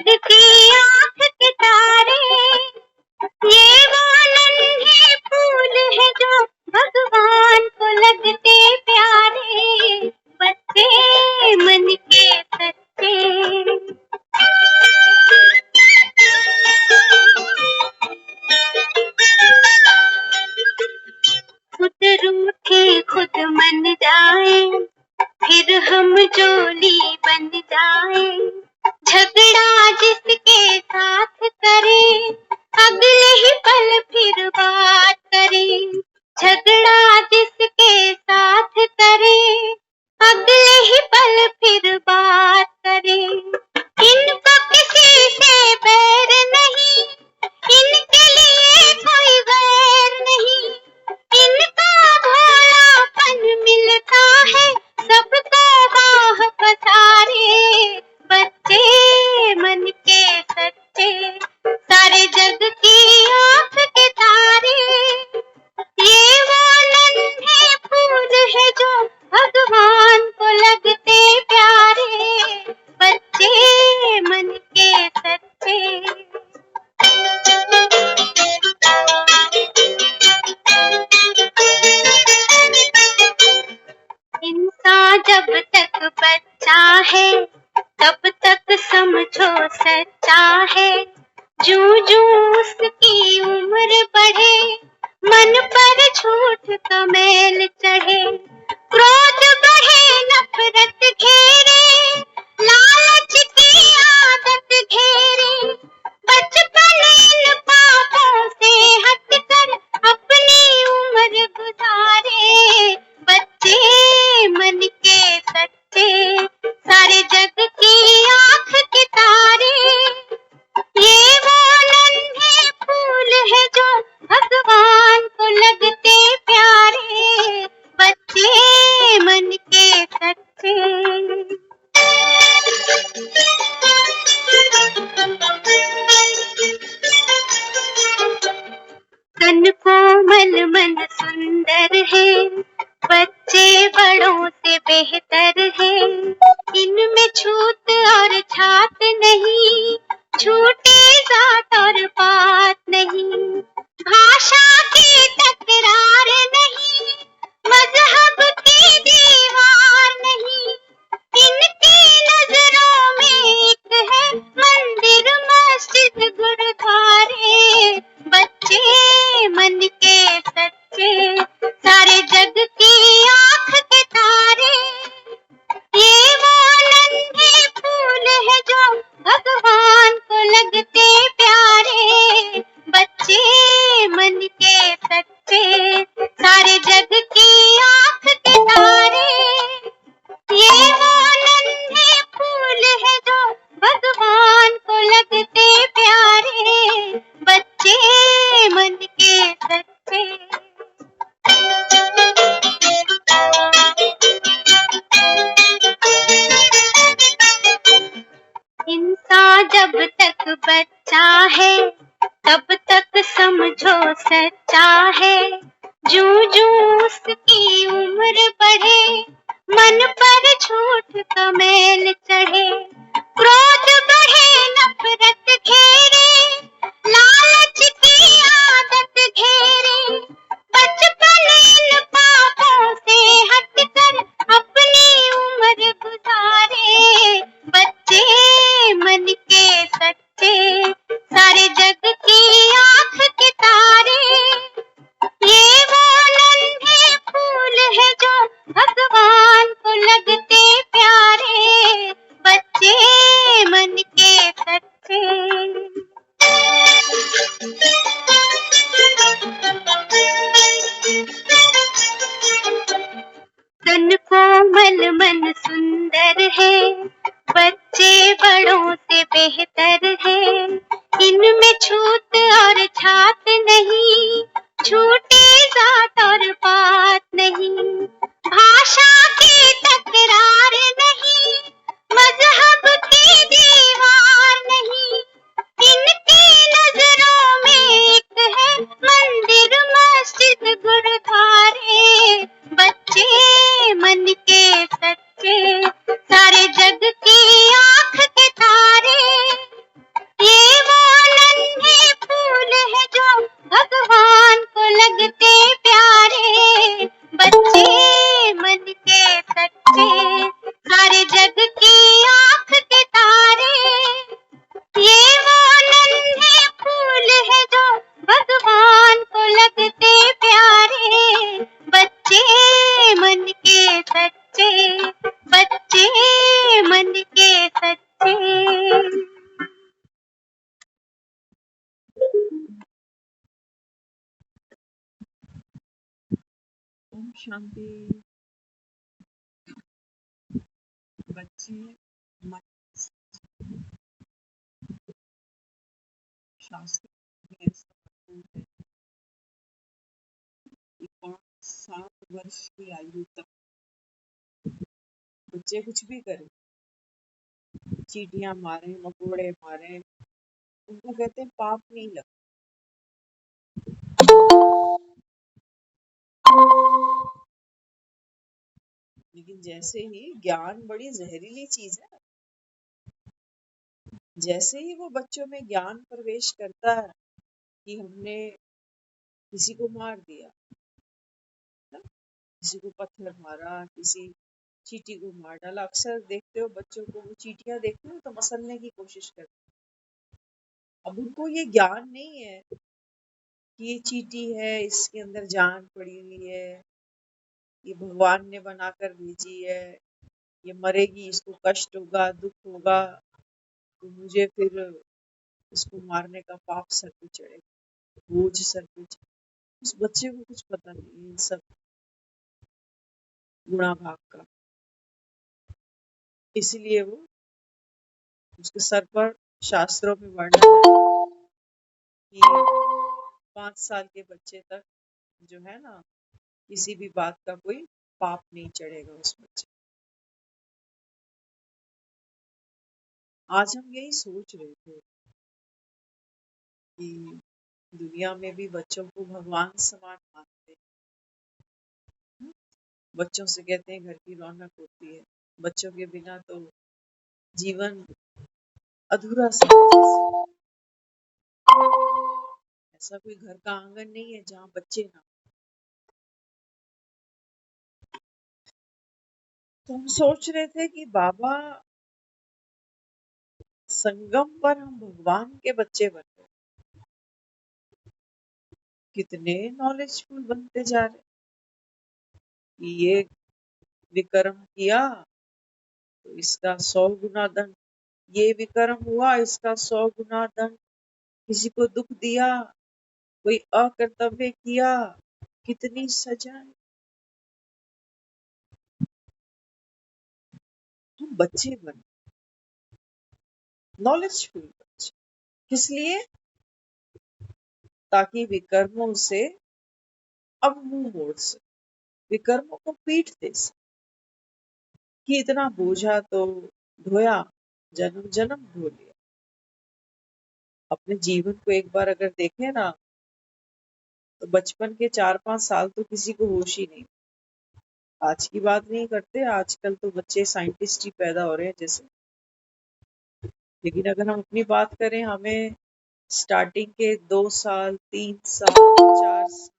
जग की आंख के तारे, ये वो नन्हे फूल है जो भगवान को लगते प्यारे, बच्चे मन के सच्चे। खुद रूठे खुद मन जाए, फिर हम जोली बन जाए। झगड़ा जिसके साथ करे, अगले ही पल फिर बात करे। झगड़ा जिसके साथ करे, अगले ही पल फिर बात करे। इनको किसी से बैर नहीं, इनके लिए कोई गैर नहीं। इनका भोलापन मिलता है सबको बाह पसारे, बच्चे मन के सच्चे। सारे जग की आंख के तारे, ये वो नन्हे फूल है जो भगवान को लगते प्यारे, बच्चे मन के सच्चे। इंसान जब तक बच्चा है, तब तक समझो सच्चा है। जूं जूं उसकी उम्र बढ़े, मन पर झूठ का मैल चढ़े। क्रोध बढ़े नफरत घेरे, लालच की आदत घेरे। बचपन इन पापों से हटकर अपनी उम्र गुजारे, बच्चे मन के सच्चे। सारे जग की आंख के तारे, ये वो नन्हे फूल है जो भगवान को लगते प्यारे, बच्चे मन के सच्चे। तन कोमल मन सुंदर है, बच्चे बड़ों से बेहतर है। इनमें छूत और छात नहीं, झूठी जात और बात नहीं। भाषा की तकरार नहीं, मजहब की दीवार नहीं। इनकी नजरों में एक है मंदिर मस्जिद गुरुद्वारे, बच्चे मन के सच्चे। सारे जग की आंख के तारे, ये वो नन्हे फूल है जो भगवान को लगते प्यारे, बच्चे मन के सच्चे। सारे जग की आंख के तारे, ये वो नन्हे फूल है जो भगवान को लगते प्यारे, बच्चे मन के सच्चे। इंसान जब तक बच्चा है, तब तक समझो सच्चा है। जूं जूं उसकी उम्र बढ़े, मन पर झूठ का मैल चढ़े। क्रोध बढ़े नफरत घेरे, लालच की आदत घेरे। बचपन इन पापों से हटकर अपनी उम्र गुजारे, बच्चे मन के सच्चे। सारे जग की आंख के तारे, ये वो नन्हे फूल है जो भगवान को लगते प्यारे, बच्चे मन के सच्चे। तन कोमल मन सुंदर है, बच्चे बड़ों से बेहतर है। इनमें छूत और छात नहीं, झूठी जात और बात नहीं। भाषा की तकरार नहीं, मजहब की दीवार नहीं। इनकी नजरों में एक है मंदिर मस्जिद गुरुद्वारे, बच्चे मन के सच्चे। सारे जग की आंख के तारे, शांति। बच्चे मन शास्त्र में ऐसा वर्णन है कि 5-7 वर्ष की आयु तक बच्चे कुछ भी करें, चींटियां मारे, मकोड़े मारे, उनको कहते हैं पाप नहीं लगता। लेकिन जैसे ही ज्ञान बड़ी जहरीली चीज है, जैसे ही वो बच्चों में ज्ञान प्रवेश करता है कि हमने किसी को मार दिया, किसी को पत्थर मारा, किसी चींटी को मार डाला, अक्सर देखते हो बच्चों को वो चींटियां देखते हो तो मसलने की कोशिश करते हैं। अब उनको ये ज्ञान नहीं है कि ये चींटी है, इसके अंदर जान पड़ी हुई है, ये भगवान ने बनाकर भेजी है, ये मरेगी, इसको कष्ट होगा, दुख होगा, तो मुझे फिर इसको मारने का पाप सर पे चढ़ेगा, बोझ सर पे चढ़ेगा। उस बच्चे को कुछ पता नहीं है इन सब गुणा भाग का, इसलिए वो उसके सर पर शास्त्रों में वर्णन है कि 5 साल के बच्चे तक जो है ना, किसी भी बात का कोई पाप नहीं चढ़ेगा उस बच्चे। आज हम यही सोच रहे थे कि दुनिया में भी बच्चों को भगवान समान मानते हैं। बच्चों से कहते हैं घर की रौनक होती है, बच्चों के बिना तो जीवन अधूरा सा है। जैसे ऐसा कोई घर का आंगन नहीं है जहाँ बच्चे ना। तो हम सोच रहे थे कि बाबा संगम पर हम भगवान के बच्चे बन गए, कितने नॉलेजफुल बनते जा रहे। ये विक्रम किया तो इसका 100 गुना दंड, ये विक्रम हुआ इसका 100 गुना दंड, किसी को दुख दिया, कोई अकर्तव्य किया, कितनी सजाएं। हम बच्चे बन, नॉलेजफुल बच्चे, किस लिए? ताकि विकर्मों से अब मुंह मोड़ सके, विकर्मों को पीठ दे सके कि इतना बोझा तो ढोया, जन्म जन्म ढो लिया। अपने जीवन को एक बार अगर देखें ना, तो बचपन के 4-5 साल तो किसी को होश ही नहीं। आज की बात नहीं करते, आजकल तो बच्चे साइंटिस्ट ही पैदा हो रहे हैं जैसे। लेकिन अगर हम अपनी बात करें, हमें स्टार्टिंग के 2 साल, 3 साल, 4 साल,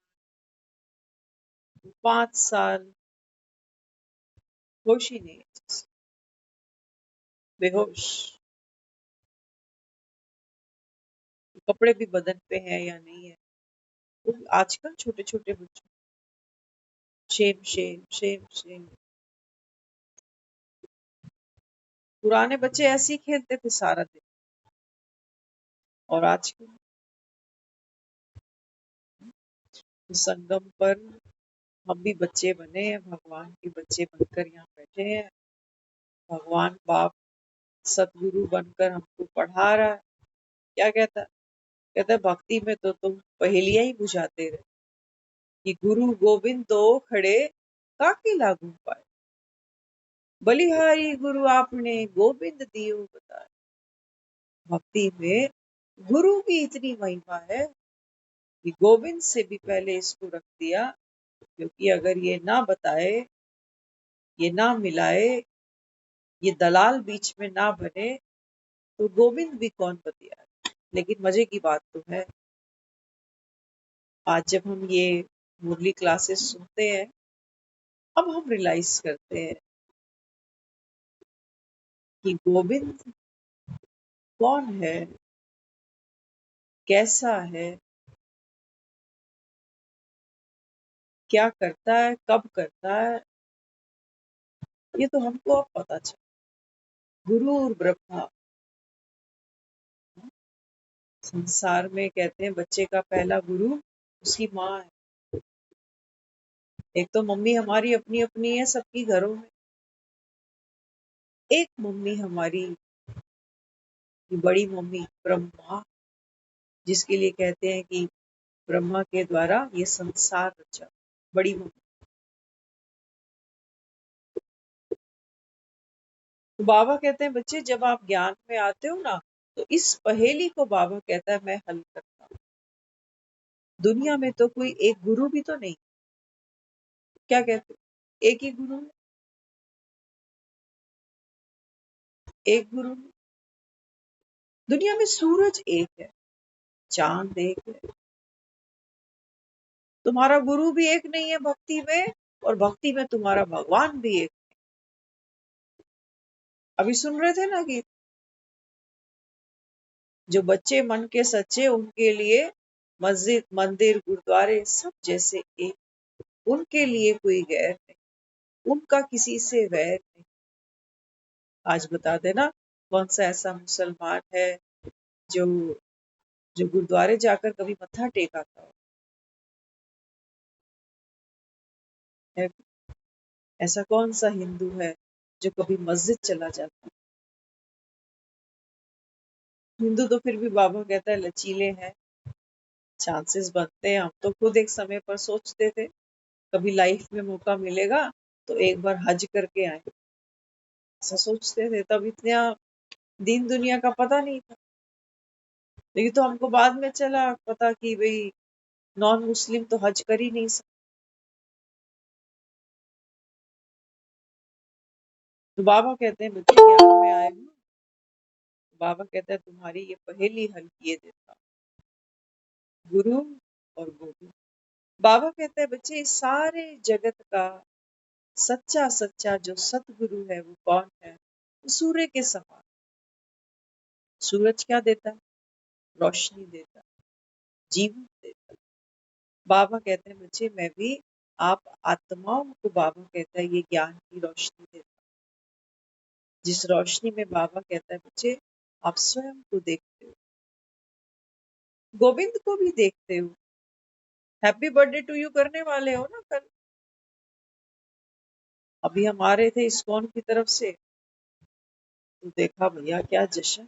5 साल होश ही नहीं है, बेहोश। कपड़े भी बदन पे हैं या नहीं है, वो आजकल छोटे छोटे बच्चों, शेम शेम शेम शेम। पुराने बच्चे ऐसे ही खेलते थे सारा दिन, और आजकल संगम पर हम भी बच्चे बने हैं, भगवान के बच्चे बनकर यहाँ बैठे हैं। भगवान बाप सतगुरु बनकर हमको पढ़ा रहा है। क्या कहता है? कहता है भक्ति में तो तुम पहेलियां ही बुझाते रहे कि गुरु गोविंद दो खड़े काके लागू पाए, बलिहारी गुरु आपने गोविंद दियो बताए। भक्ति में गुरु की इतनी महिमा है कि गोविंद से भी पहले इसको रख दिया, क्योंकि अगर ये ना बताए, ये ना मिलाए, ये दलाल बीच में ना बने, तो गोविंद भी कौन बतिया। लेकिन मजे की बात तो है, आज जब हम ये मुरली क्लासेस सुनते हैं, अब हम रियलाइज करते हैं कि गोविंद कौन है, कैसा है, क्या करता है, कब करता है, ये तो हमको अब पता चला। गुरु और ब्रह्मा, संसार में कहते हैं बच्चे का पहला गुरु उसकी माँ है। एक तो मम्मी हमारी अपनी अपनी है सबकी घरों में, एक मम्मी हमारी बड़ी मम्मी ब्रह्मा, जिसके लिए कहते हैं कि ब्रह्मा के द्वारा ये संसार रचा, बड़ी मम्मी। तो बाबा कहते हैं बच्चे जब आप ज्ञान में आते हो ना, तो इस पहेली को बाबा कहता है मैं हल करता हूँ। दुनिया में तो कोई एक गुरु भी तो नहीं, क्या कहते हो, एक ही गुरु है, एक गुरु है। दुनिया में सूरज एक है, चांद एक है, तुम्हारा गुरु भी एक नहीं है भक्ति में, और भक्ति में तुम्हारा भगवान भी एक। अभी सुन रहे थे ना कि जो बच्चे मन के सच्चे उनके लिए मस्जिद मंदिर गुरुद्वारे सब जैसे एक, उनके लिए कोई गैर नहीं, उनका किसी से वैर नहीं। आज बता देना कौन सा ऐसा मुसलमान है जो जो गुरुद्वारे जाकर कभी मत्था टेका था, है? ऐसा कौन सा हिंदू है जो कभी मस्जिद चला जाता? हिंदू तो फिर भी बाबा कहता है लचीले हैं, चांसेस बनते हैं। हम तो खुद एक समय पर सोचते थे कभी लाइफ में मौका मिलेगा तो एक बार हज करके आए, ऐसा सोचते थे। तब इतना दीन दुनिया का पता नहीं था, लेकिन तो हमको बाद में चला पता कि भाई नॉन मुस्लिम तो हज कर ही नहीं सकते। तो बाबा कहते हैं बच्चे ज्ञान में आए हो, तो बाबा कहता है तुम्हारी ये पहेली हल किए देता हूं, गुरु और गोविंद। बाबा कहते हैं बच्चे इस सारे जगत का सच्चा सच्चा जो सतगुरु है वो कौन है? वो सूर्य के समान। सूरज क्या देता है? रोशनी देता है, जीवन देता है। बाबा कहते हैं बच्चे मैं भी आप आत्माओं को, बाबा कहता है ये ज्ञान की रोशनी देता है, जिस रोशनी में बाबा कहता है बच्चे आप स्वयं को देखते हो, गोविंद को भी देखते हो। हैप्पी बर्थडे टू यू करने वाले हो ना कल, अभी हम आ रहे थे इस्कॉन की तरफ से, तो देखा भैया क्या जश्न,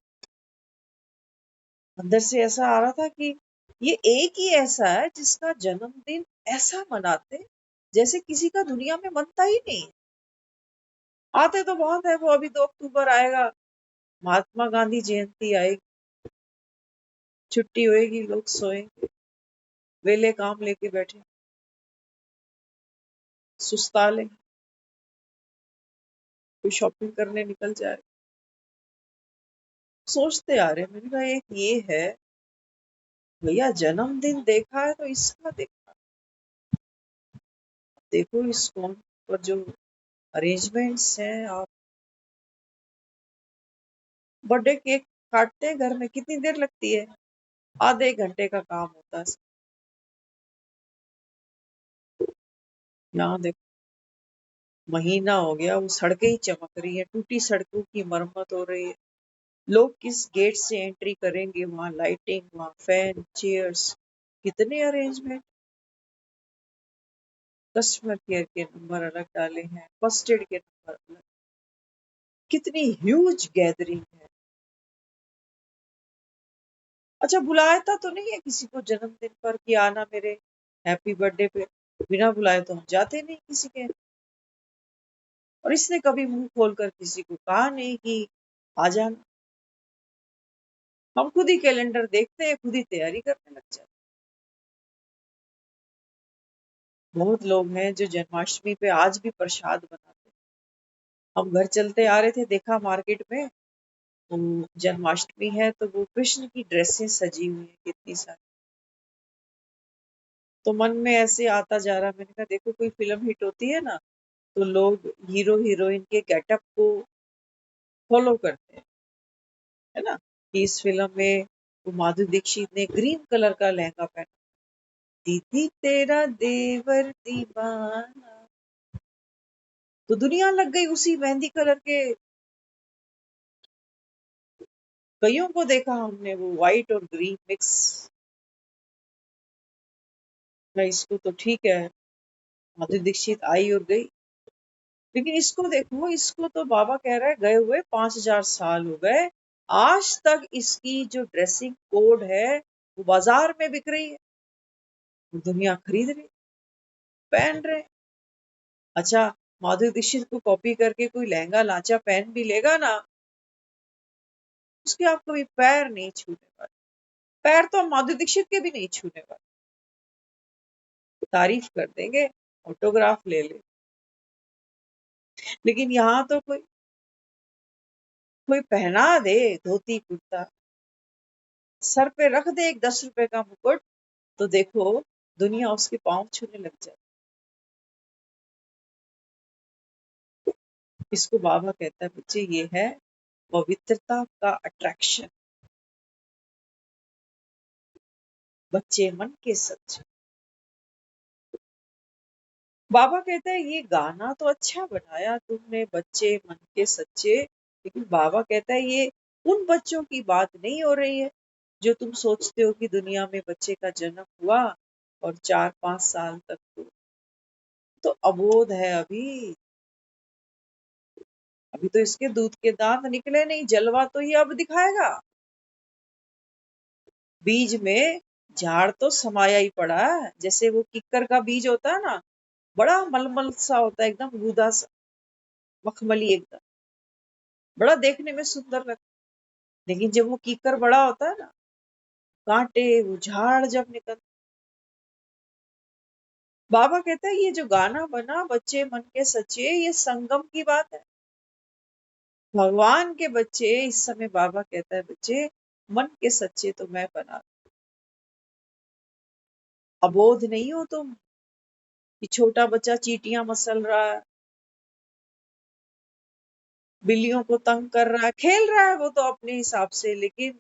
अंदर से ऐसा आ रहा था कि ये एक ही ऐसा है जिसका जन्मदिन ऐसा मनाते जैसे किसी का दुनिया में मनता ही नहीं है। आते तो बहुत है, वो अभी 2 अक्टूबर आएगा, महात्मा गांधी जयंती आएगी, छुट्टी होएगी, लोग सोएंगे, वेले काम लेके बैठे सुस्ता ले, कोई शॉपिंग करने निकल जाए। सोचते आ रहे, मैंने कहा एक ये है भैया, जन्मदिन देखा है तो इसका देखा, देखो इस फोन पर जो अरेंजमेंट्स हैं। आप बर्थडे केक काटते हैं घर में, कितनी देर लगती है? आधे एक घंटे का काम होता है। यहाँ देखो महीना हो गया, वो सड़कें ही चमक रही है, टूटी सड़कों की मरम्मत हो रही है। लोग किस गेट से एंट्री करेंगे, वहां लाइटिंग, वहां फैन, चेयर्स, कितने अरेंजमेंट। कस्टमर केयर के नंबर अलग डाले हैं, फर्स्ट एड के नंबर अलग, कितनी ह्यूज गैदरिंग है। अच्छा बुलाया तो नहीं है किसी को जन्मदिन पर कि आना मेरे हैप्पी बर्थडे पे, बिना बुलाए तो हम जाते नहीं किसी के। और इसने कभी मुंह खोलकर किसी को कहा नहीं कि आ जाना। हम खुद ही कैलेंडर देखते हैं, खुद ही तैयारी करने लग जाते हैं। बहुत लोग हैं जो जन्माष्टमी पे आज भी प्रसाद बनाते हैं। हम घर चलते आ रहे थे, देखा मार्केट में जन्माष्टमी है तो वो कृष्ण की ड्रेसें सजी हुई है कितनी सारी। तो मन में ऐसे आता जा रहा, मैंने कहा देखो कोई फिल्म हिट होती है ना, तो लोग हीरो हीरोइन के गेटअप को फॉलो करते हैं, है ना? कि इस फिल्म में वो माधुरी दीक्षित ने ग्रीन कलर का लहंगा पहना, दीदी तेरा देवर दीवाना, तो दुनिया लग गई उसी मेहंदी कलर के। कईयों को देखा हमने वो व्हाइट और ग्रीन मिक्स। इसको तो ठीक है, माधुरी दीक्षित आई और गई, लेकिन इसको देखो, इसको तो बाबा कह रहा है गए हुए 5,000 साल हो गए, आज तक इसकी जो ड्रेसिंग कोड है वो बाजार में बिक रही है, दुनिया खरीद रही, पहन रहे। अच्छा, माधुरी दीक्षित को कॉपी करके कोई लहंगा लांचा पहन भी लेगा ना, उसके आप कभी पैर नहीं छूने वाले, पैर तो हम माधुरी दीक्षित के भी नहीं छूने वाले, तारीफ कर देंगे, ऑटोग्राफ ले ले। लेकिन यहाँ तो कोई कोई पहना दे धोती कुर्ता, सर पे रख दे एक 10 रुपए का मुकुट, तो देखो दुनिया उसके पांव छूने लग जाए। इसको बाबा कहता है बच्चे, ये है पवित्रता का अट्रैक्शन, बच्चे मन के सच। बाबा कहता है ये गाना तो अच्छा बनाया तुमने, बच्चे मन के सच्चे, लेकिन बाबा कहता है ये उन बच्चों की बात नहीं हो रही है जो तुम सोचते हो कि दुनिया में बच्चे का जन्म हुआ और 4-5 साल तक तो अबोध है, अभी तो इसके दूध के दांत निकले नहीं, जलवा तो ये अब दिखाएगा। बीज में झाड़ तो समाया ही पड़ा है, जैसे वो किक्कर का बीज होता है ना, बड़ा मलमल सा होता है, एकदम गूदा सा, मखमली एकदम, बड़ा देखने में सुंदर लगता है। लेकिन जब वो कीकर बड़ा होता है ना, कांटे वो झाड़ जब निकल, बाबा कहता है ये जो गाना बना बच्चे मन के सच्चे, ये संगम की बात है, भगवान के बच्चे। इस समय बाबा कहता है बच्चे मन के सच्चे तो मैं बना, अबोध नहीं हो तुम कि छोटा बच्चा चींटियां मसल रहा है, बिल्लियों को तंग कर रहा है, खेल रहा है वो तो अपने हिसाब से, लेकिन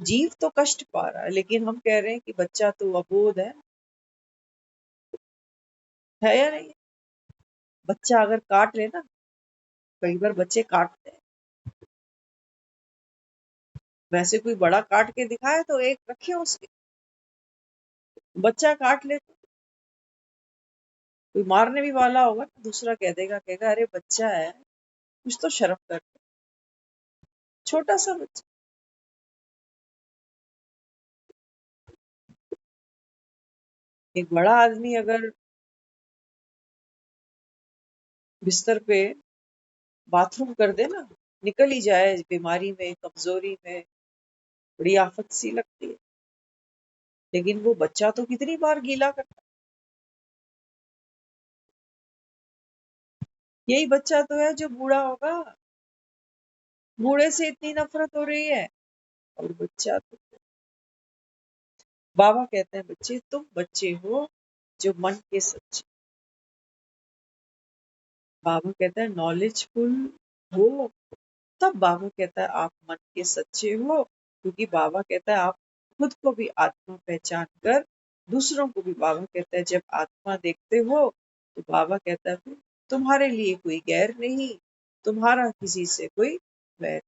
जीव तो कष्ट पा रहा है। लेकिन हम कह रहे हैं कि बच्चा तो अबोध है या नहीं? बच्चा अगर काट ले ना, कई बार बच्चे काटते हैं, वैसे कोई बड़ा काट के दिखाए तो एक रखे उसके, बच्चा काट ले तो कोई मारने भी वाला होगा, दूसरा कह देगा, कहेगा अरे बच्चा है, कुछ तो शर्म कर, छोटा सा बच्चा। एक बड़ा आदमी अगर बिस्तर पे बाथरूम कर दे ना, निकल ही जाए बीमारी में, कमजोरी में, बड़ी आफत सी लगती है, लेकिन वो बच्चा तो कितनी बार गीला करता है। यही बच्चा तो है जो बूढ़ा होगा, बूढ़े से इतनी नफरत हो रही है, और बच्चा तो, बाबा कहते हैं बच्चे तुम बच्चे हो जो मन के सच्चे, बाबा कहता है नॉलेजफुल हो, तब बाबा कहता है आप मन के सच्चे हो, क्योंकि बाबा कहता है आप खुद को भी आत्मा पहचान कर दूसरों को भी, बाबा कहता है जब आत्मा देखते हो तो बाबा कहता है तुम्हारे लिए कोई गैर नहीं, तुम्हारा किसी से कोई वैर।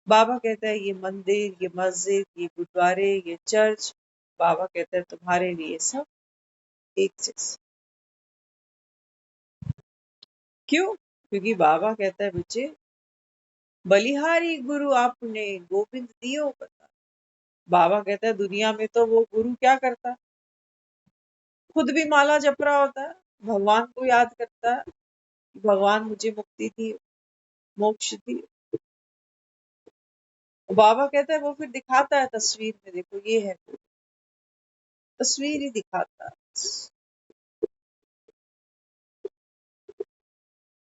बाबा कहता है ये मंदिर, ये मस्जिद, ये गुरुद्वारे, ये चर्च, बाबा कहता है तुम्हारे लिए सब एक जैसे। क्यों? क्योंकि बाबा कहता है बच्चे बलिहारी गुरु आपने गोविंद दियो बता। बाबा कहता है दुनिया में तो वो गुरु क्या करता है, खुद भी माला जप रहा होता है, भगवान को याद करता है कि भगवान मुझे मुक्ति दी, मोक्ष दी। बाबा कहता है वो फिर दिखाता है तस्वीर में, देखो ये है गुरु, तस्वीर ही दिखाता है,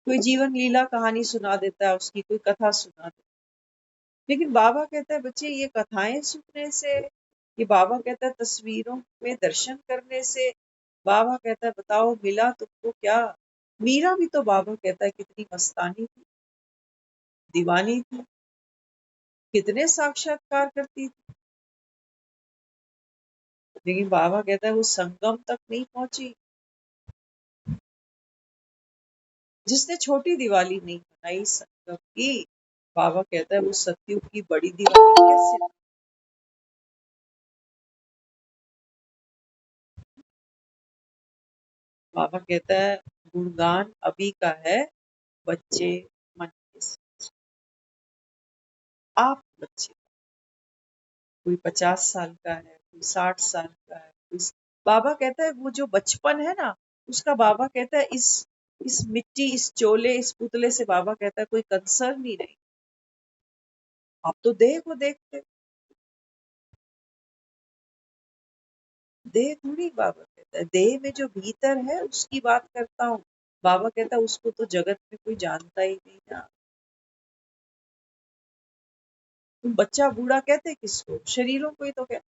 कोई जीवन लीला कहानी सुना देता है, उसकी कोई कथा सुना देता है। लेकिन बाबा कहता है बच्चे ये कथाएं सुनने से, ये बाबा कहता है तस्वीरों में दर्शन करने से, बाबा कहता है बताओ मिला तुमको क्या? मीरा भी तो बाबा कहता है कितनी मस्तानी थी, दीवानी थी, कितने साक्षात्कार करती थी, लेकिन बाबा कहता है वो संगम तक नहीं पहुंची। जिसने छोटी दिवाली नहीं बनाई संगम की, बाबा कहता है वो सतयुग की बड़ी दिवाली कैसे बाबा कहता है गुणगान अभी का है, बच्चे मन के समझ। आप बच्चे, कोई 50 साल का है, कोई 60 साल का है, बाबा कहता है वो जो बचपन है ना, उसका बाबा कहता है इस मिट्टी, इस चोले, इस पुतले से बाबा कहता है कोई कंसर्न ही नहीं। आप तो देह को देखते, देह थोड़ी। बाबा कहता है देह में जो भीतर है उसकी बात करता हूँ। बाबा कहता है उसको तो जगत में कोई जानता ही नहीं ना। तुम बच्चा बूढ़ा कहते किसको? शरीरों को ही तो कहते।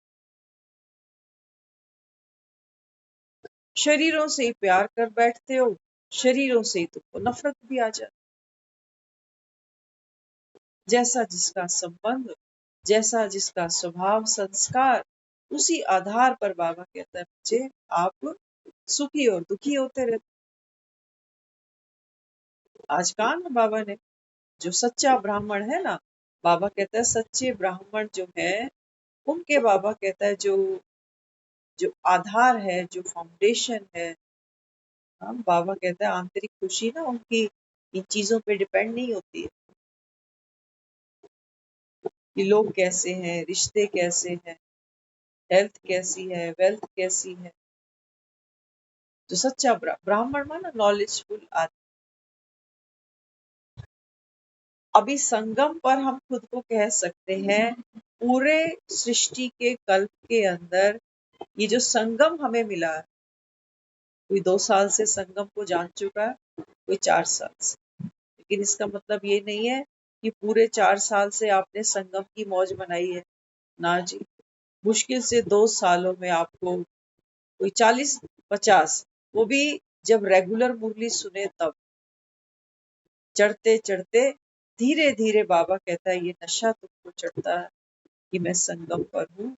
शरीरों से ही प्यार कर बैठते हो, शरीरों से ही तुमको नफरत भी आ जाती। जैसा जिसका संबंध, जैसा जिसका स्वभाव संस्कार, उसी आधार पर बाबा कहता है बच्चे आप सुखी और दुखी होते रहते। आज कहा ना बाबा ने, जो सच्चा ब्राह्मण है ना, बाबा कहता है सच्चे ब्राह्मण जो है उनके बाबा कहता है जो जो आधार है, जो फाउंडेशन है, हाँ, बाबा कहता है आंतरिक खुशी ना उनकी इन चीजों पे डिपेंड नहीं होती है कि लोग कैसे हैं, रिश्ते कैसे हैं, हेल्थ कैसी है, वेल्थ कैसी है। जो सच्चा ब्राह्मण माना नॉलेजफुल आदमी। अभी संगम पर हम खुद को कह सकते हैं, पूरे सृष्टि के कल्प के अंदर ये जो संगम हमें मिला है, कोई 2 साल से संगम को जान चुका है, कोई 4 साल से। लेकिन इसका मतलब ये नहीं है कि पूरे 4 साल से आपने संगम की मौज बनाई है। ना जी, मुश्किल से 2 सालों में आपको कोई 40-50, वो भी जब रेगुलर मुरली सुने तब, चढ़ते चढ़ते धीरे धीरे बाबा कहता है ये नशा तुमको चढ़ता है कि मैं संगम पर हूँ,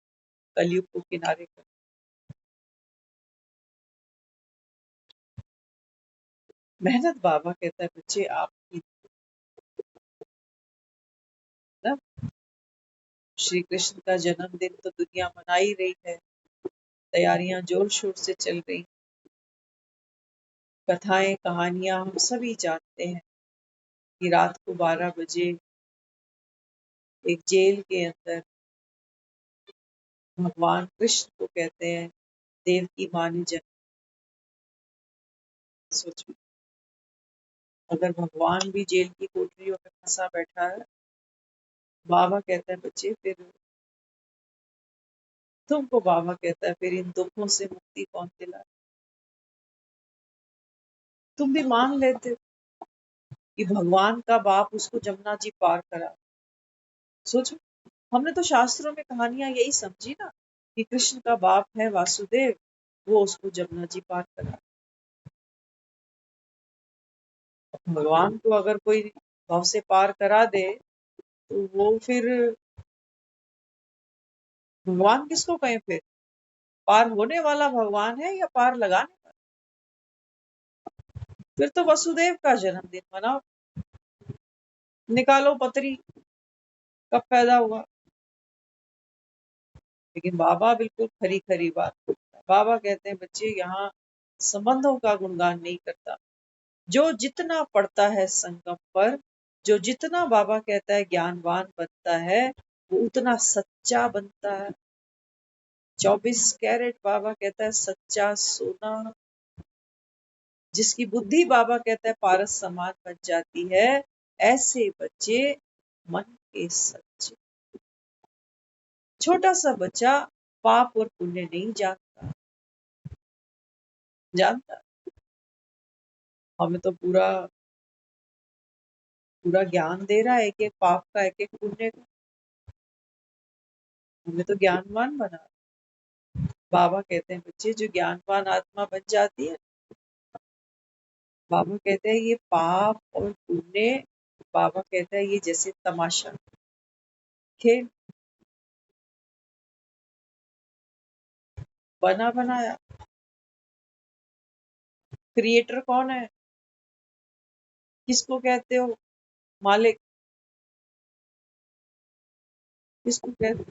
कलयुग को किनारे कर। मेहनत बाबा कहता है बच्चे आपकी ना। श्री कृष्ण का जन्मदिन तो दुनिया मना ही रही है, तैयारियां जोर शोर से चल रही, कथाएं कहानियां हम सभी जानते हैं कि रात को 12 बजे एक जेल के अंदर भगवान कृष्ण को कहते हैं देव की माँ ने जन्म। सोचो, अगर भगवान भी जेल की कोठरियों में फंसा बैठा है, बाबा कहता है बच्चे फिर तुमको, बाबा कहता है फिर इन दुखों से मुक्ति कौन दिलाए। तुम भी मान लेते कि भगवान का बाप उसको जमुना जी पार करा। सोचो, हमने तो शास्त्रों में कहानियां यही समझी ना कि कृष्ण का बाप है वासुदेव, वो उसको जमुना जी पार करा। भगवान को अगर कोई भव से पार करा दे तो वो फिर भगवान किसको कहें? पार होने वाला भगवान है या पार लगाने वाला? फिर तो वसुदेव का जन्मदिन मनाओ, निकालो पतरी कब पैदा हुआ। लेकिन बाबा बिल्कुल खरी खरी बात करता है। बाबा कहते हैं बच्चे यहाँ संबंधों का गुणगान नहीं करता। जो जितना पढ़ता है संगम पर, जो जितना बाबा कहता है ज्ञानवान बनता है, वो उतना सच्चा बनता है। 24 कैरेट बाबा कहता है सच्चा सोना, जिसकी बुद्धि बाबा कहता है पारस समान बन जाती है। ऐसे बच्चे मन के सच्चे। छोटा सा बच्चा पाप और पुण्य नहीं जानता, जानता हमें तो पूरा पूरा ज्ञान दे रहा है, एक एक पाप का, एक एक पुण्य का। हमें तो ज्ञानवान बना। बाबा कहते हैं बच्चे जो ज्ञानवान आत्मा बन जाती है, बाबा कहते हैं ये पाप और पुण्य, बाबा कहता है ये जैसे तमाशा, खेल, बना बनाया। क्रिएटर कौन है? किसको कहते हो? मालिक किसको कहते हो?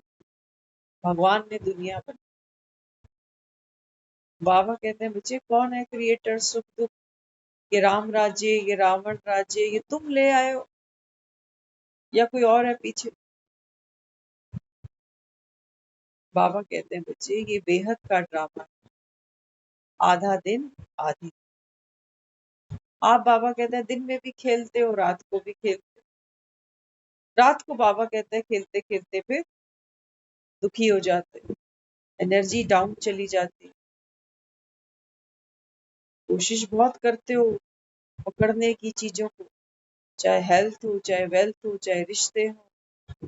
भगवान ने दुनिया बनाई। बाबा कहते हैं बच्चे कौन है क्रिएटर सुख दुख, ये राम राज्य, ये रावण राज्य, ये तुम ले आए हो या कोई और है पीछे? बाबा कहते हैं बच्चे ये बेहद का ड्रामा है, आधा दिन आधी। आप बाबा कहते हैं दिन में भी खेलते हो, रात को भी खेलते हो। रात को बाबा कहते हैं खेलते खेलते फिर दुखी हो जाते, एनर्जी डाउन चली जाती। कोशिश बहुत करते हो पकड़ने की चीजों को, चाहे हेल्थ हो, चाहे वेल्थ हो, चाहे रिश्ते हो।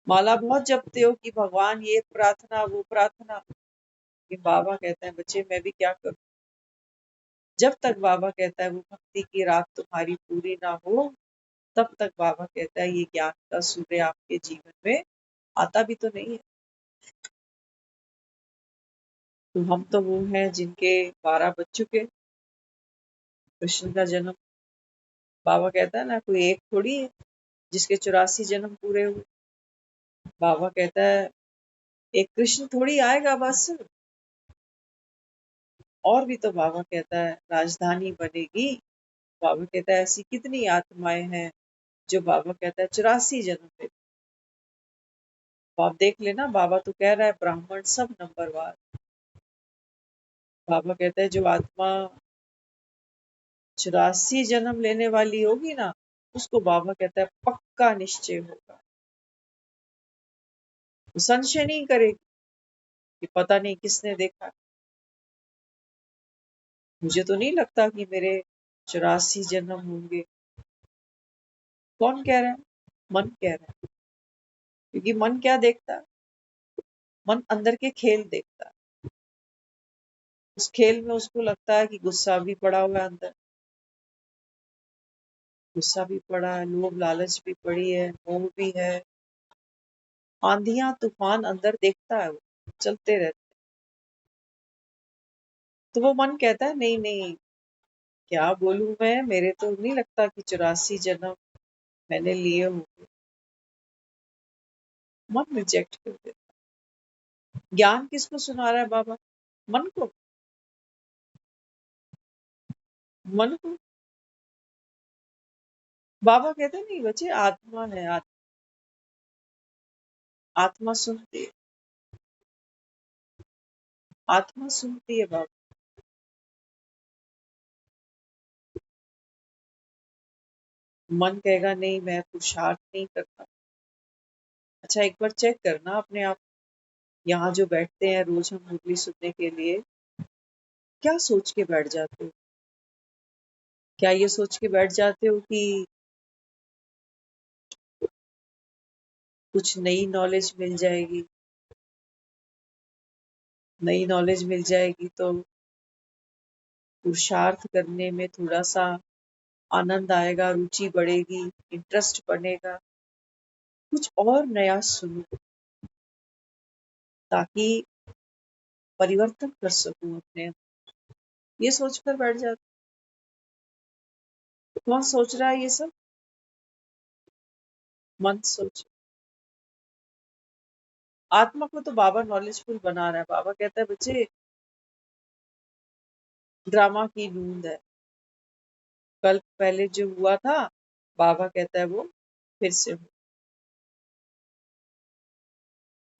माला बहुत जपते हो कि भगवान ये प्रार्थना वो प्रार्थना, कि बाबा कहते हैं बच्चे मैं भी क्या करूं। जब तक बाबा कहता है वो भक्ति की रात तुम्हारी पूरी ना हो, तब तक बाबा कहता है ये ज्ञान का सूर्य आपके जीवन में आता भी तो नहीं है। तो हम तो वो हैं जिनके 12 बज चुके। कृष्ण का जन्म, बाबा कहता है ना कोई एक थोड़ी है जिसके 84 जन्म पूरे हुए। बाबा कहता है एक कृष्ण थोड़ी आएगा बस, और भी तो बाबा कहता है राजधानी बनेगी। बाबा कहता है ऐसी कितनी आत्माएं हैं जो बाबा कहता है 84 जन्म पे। तो आप देख लेना, बाबा तो कह रहा है ब्राह्मण सब नंबरवार। बाबा कहता है जो आत्मा 84 जन्म लेने वाली होगी ना, उसको बाबा कहता है पक्का निश्चय होगा। वो संशय नहीं करेगी कि पता नहीं किसने देखा। मुझे तो नहीं लगता कि मेरे 84 जन्म होंगे। कौन कह रहा है? मन कह रहा है। क्योंकि मन क्या देखता है? मन अंदर के खेल देखता है। उस खेल में उसको लगता है कि गुस्सा भी पड़ा हुआ है अंदर, गुस्सा भी पड़ा है, लोभ लालच भी पड़ी है, मोह भी है। आंधियां तूफान अंदर देखता है, वो चलते रहते। तो वो मन कहता है नहीं नहीं, क्या बोलूं मैं, मेरे तो नहीं लगता कि 84 जन्म मैंने लिए होंगे। मन रिजेक्ट कर देता। ज्ञान किसको सुना रहा है बाबा? मन को। मन को बाबा कहते हैं नहीं बच्चे, आत्मा है, आत्मा सुनती है, आत्मा सुनती है बाबा। मन कहेगा नहीं मैं पुरुषार्थ नहीं करता। अच्छा एक बार चेक करना अपने आप, यहाँ जो बैठते हैं रोज हम मुरली सुनने के लिए, क्या सोच के बैठ जाते हो? क्या ये सोच के बैठ जाते हो कि कुछ नई नॉलेज मिल जाएगी, नई नॉलेज मिल जाएगी तो पुरुषार्थ करने में थोड़ा सा आनंद आएगा, रुचि बढ़ेगी, इंटरेस्ट बनेगा, कुछ और नया सुनो ताकि परिवर्तन कर सकूं अपने। ये सोचकर बैठ जाते। कौन सोच रहा है ये सब? मन सोच। आत्मा को तो बाबा नॉलेजफुल बना रहा है। बाबा कहता है बच्चे ड्रामा की नींद है, कल पहले जो हुआ था बाबा कहता है वो फिर से हो।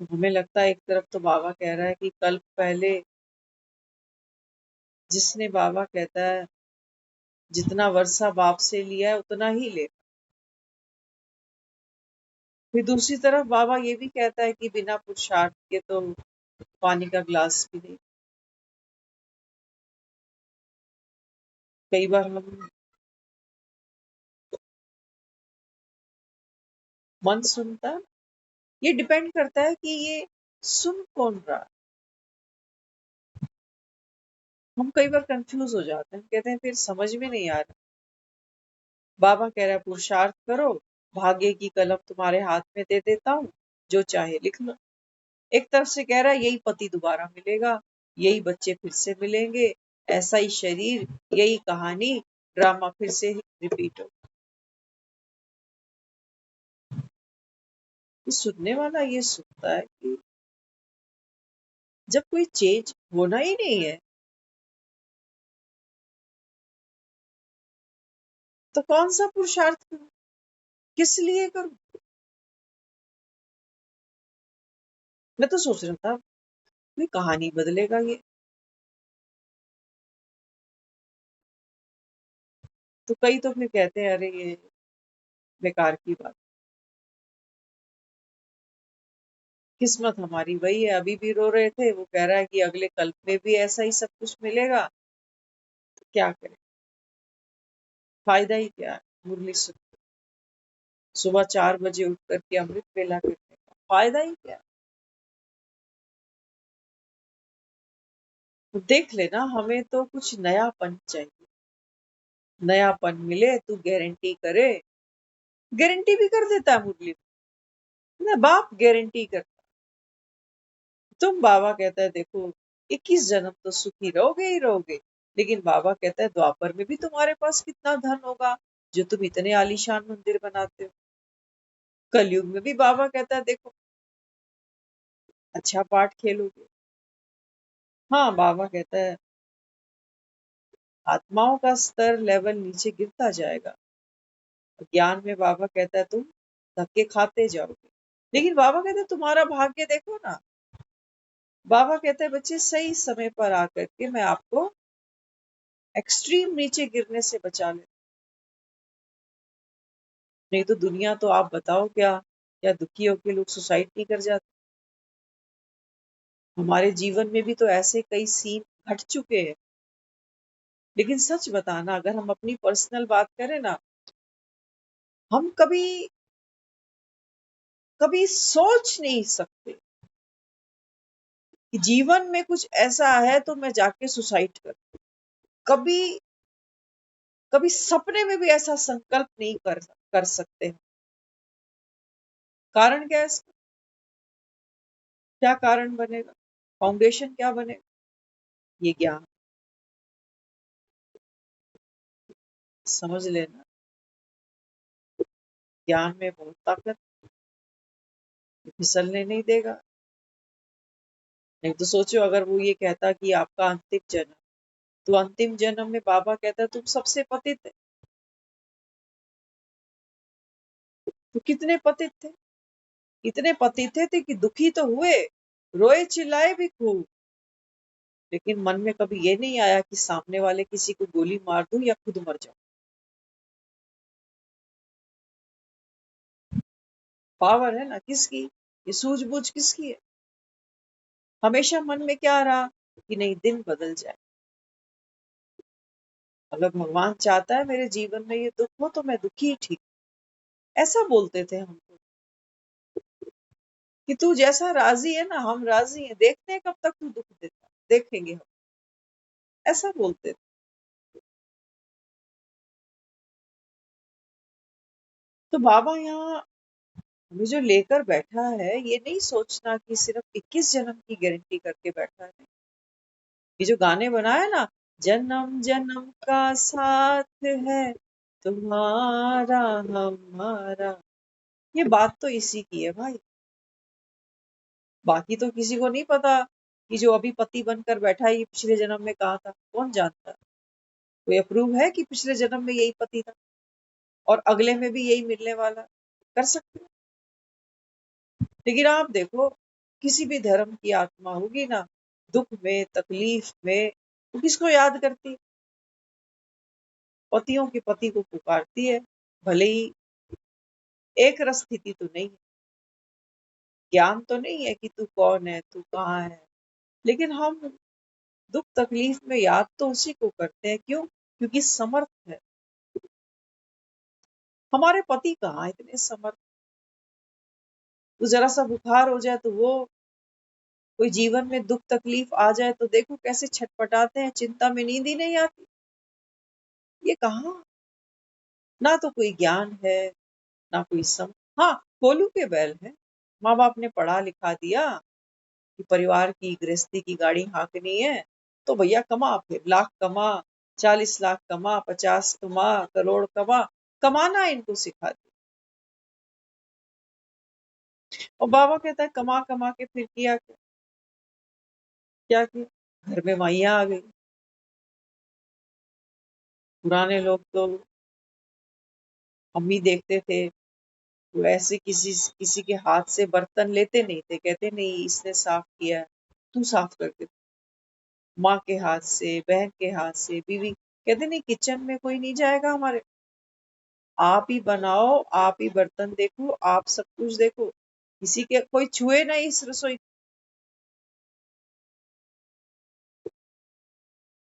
तो हमें लगता है एक तरफ तो बाबा कह रहा है कि कल पहले जिसने, बाबा कहता है जितना वर्षा बाप से लिया है उतना ही ले। फिर दूसरी तरफ बाबा ये भी कहता है कि बिना पुरुषार्थ के तो पानी का ग्लास भी नहीं। कई बार हम मन सुनता है, ये डिपेंड करता है कि ये सुन कौन रहा है। हम कई बार कंफ्यूज हो जाते हैं, कहते हैं फिर समझ में नहीं आ रहा। बाबा कह रहा है पुरुषार्थ करो, भाग्य की कलम तुम्हारे हाथ में दे देता हूँ, जो चाहे लिख लो। एक तरफ से कह रहा है यही पति दोबारा मिलेगा, यही बच्चे फिर से मिलेंगे, ऐसा ही शरीर, यही कहानी, ड्रामा फिर से रिपीट हो। सुनने वाला ये सुनता है कि जब कोई चेंज होना ही नहीं है तो कौन सा पुरुषार्थ करूं, किस लिए करूं? मैं तो सोच रहा था कोई कहानी बदलेगा ये, तो कई तो फिर कहते हैं अरे ये बेकार की बात। किस्मत हमारी वही है, अभी भी रो रहे थे, वो कह रहा है कि अगले कल्प में भी ऐसा ही सब कुछ मिलेगा, तो क्या करें, फायदा ही क्या है मुरली सुबह 4 बजे उठ करके अमृत वेला करने का फायदा ही क्या है? तो देख लेना, हमें तो कुछ नयापन चाहिए, नयापन मिले तू गारंटी करे। गारंटी भी कर देता है मुरली, ना बाप गारंटी कर। तुम बाबा कहता है देखो 21 जन्म तो सुखी रहोगे ही रहोगे, लेकिन बाबा कहता है द्वापर में भी तुम्हारे पास कितना धन होगा जो तुम इतने आलीशान मंदिर बनाते हो। कलयुग में भी बाबा कहता है देखो अच्छा पाठ खेलोगे। हाँ बाबा कहता है आत्माओं का स्तर लेवल नीचे गिरता जाएगा, ज्ञान में बाबा कहता है तुम धक्के खाते जाओगे, लेकिन बाबा कहते हैं तुम्हारा भाग्य देखो ना। बाबा कहते हैं बच्चे सही समय पर आकर के मैं आपको एक्सट्रीम नीचे गिरने से बचा ले, नहीं तो दुनिया तो आप बताओ क्या क्या दुखी होकर लोग सुसाइड नहीं कर जाते। हमारे जीवन में भी तो ऐसे कई सीन घट चुके हैं, लेकिन सच बताना अगर हम अपनी पर्सनल बात करें ना, हम कभी कभी सोच नहीं सकते कि जीवन में कुछ ऐसा है तो मैं जाके सुसाइड कर, कभी कभी सपने में भी ऐसा संकल्प नहीं कर सकते। कारण क्या है इसका? क्या कारण बनेगा, फाउंडेशन क्या बनेगा? ये ज्ञान, समझ लेना, ज्ञान में बहुत ताकत, फिसलने नहीं देगा। नहीं तो सोचो अगर वो ये कहता कि आपका अंतिम जन्म, तो अंतिम जन्म में बाबा कहता तुम सबसे पतित है, तो कितने पतित थे? इतने पतित थे कि दुखी तो हुए, रोए चिल्लाए भी खूब, लेकिन मन में कभी ये नहीं आया कि सामने वाले किसी को गोली मार दूं या खुद मर जाऊं। पावर है ना किसकी, ये सूझबूझ किसकी है? हमेशा मन में क्या रहा कि नहीं दिन बदल जाए, अगर भगवान चाहता है मेरे जीवन में ये दुख हो तो मैं दुखी ही ठीक, ऐसा बोलते थे हम तो, कि तू जैसा राजी है ना हम राजी हैं, देखते हैं कब तक तू दुख देता, देखेंगे हम, ऐसा बोलते थे। तो बाबा यहाँ हमें जो लेकर बैठा है ये नहीं सोचना कि सिर्फ 21 जन्म की गारंटी करके बैठा है। ये जो गाने बनाए ना, जन्म जन्म का साथ है तुम्हारा हमारा, ये बात तो इसी की है भाई। बाकी तो किसी को नहीं पता कि जो अभी पति बनकर बैठा है ये पिछले जन्म में कहा था, कौन जानता? कोई अप्रूव है कि पिछले जन्म में यही पति था और अगले में भी यही मिलने वाला? कर सकते हो। लेकिन आप देखो किसी भी धर्म की आत्मा होगी ना, दुख में तकलीफ में वो किसको याद करती है? पतियों के पति को पुकारती है, भले ही एक रस स्थिति तो नहीं है, ज्ञान तो नहीं है कि तू कौन है तू कहाँ है, लेकिन हम दुख तकलीफ में याद तो उसी को करते हैं। क्यों? क्योंकि समर्थ है। हमारे पति कहाँ इतने समर्थ, तो जरा सा बुखार हो जाए तो वो, कोई जीवन में दुख तकलीफ आ जाए तो देखो कैसे छटपटाते हैं, चिंता में नींद ही नहीं आती। ये कहाँ, ना तो कोई ज्ञान है ना कोई हाँ कोलू के बैल है, माँ बाप ने पढ़ा लिखा दिया कि परिवार की गृहस्थी की गाड़ी हाँकनी है, तो भैया कमा, फिर लाख कमा, 40 लाख कमा, 50 कमा, करोड़ कमा, कमाना इनको सिखा दिया। और बाबा कहता है कमा कमा के फिर किया क्या? क्या किया, घर में माइयां आ गई। पुराने लोग तो हम ही देखते थे, वो ऐसे किसी किसी के हाथ से बर्तन लेते नहीं थे, कहते नहीं इसने साफ किया है, तू साफ करके। माँ के हाथ से, बहन के हाथ से, बीवी, कहते नहीं किचन में कोई नहीं जाएगा हमारे, आप ही बनाओ, आप ही बर्तन देखो, आप सब कुछ देखो, किसी के कोई छुए नहीं इस रसोई।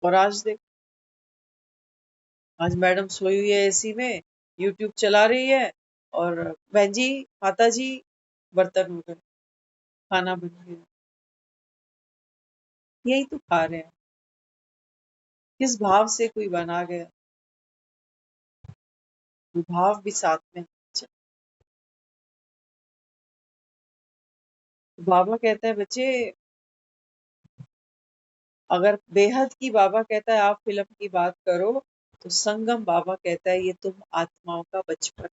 और आज देख, आज मैडम सोई हुई है एसी में, यूट्यूब चला रही है, और बहन जी, माता जी, बर्तन हो गए, खाना बन गया। यही तो खा रहे हैं, किस भाव से कोई बना गया, वो भाव भी साथ में। बाबा कहता है बच्चे, अगर बेहद की बाबा कहता है आप फिल्म की बात करो, तो संगम बाबा कहता है ये तुम आत्माओं का बचपन,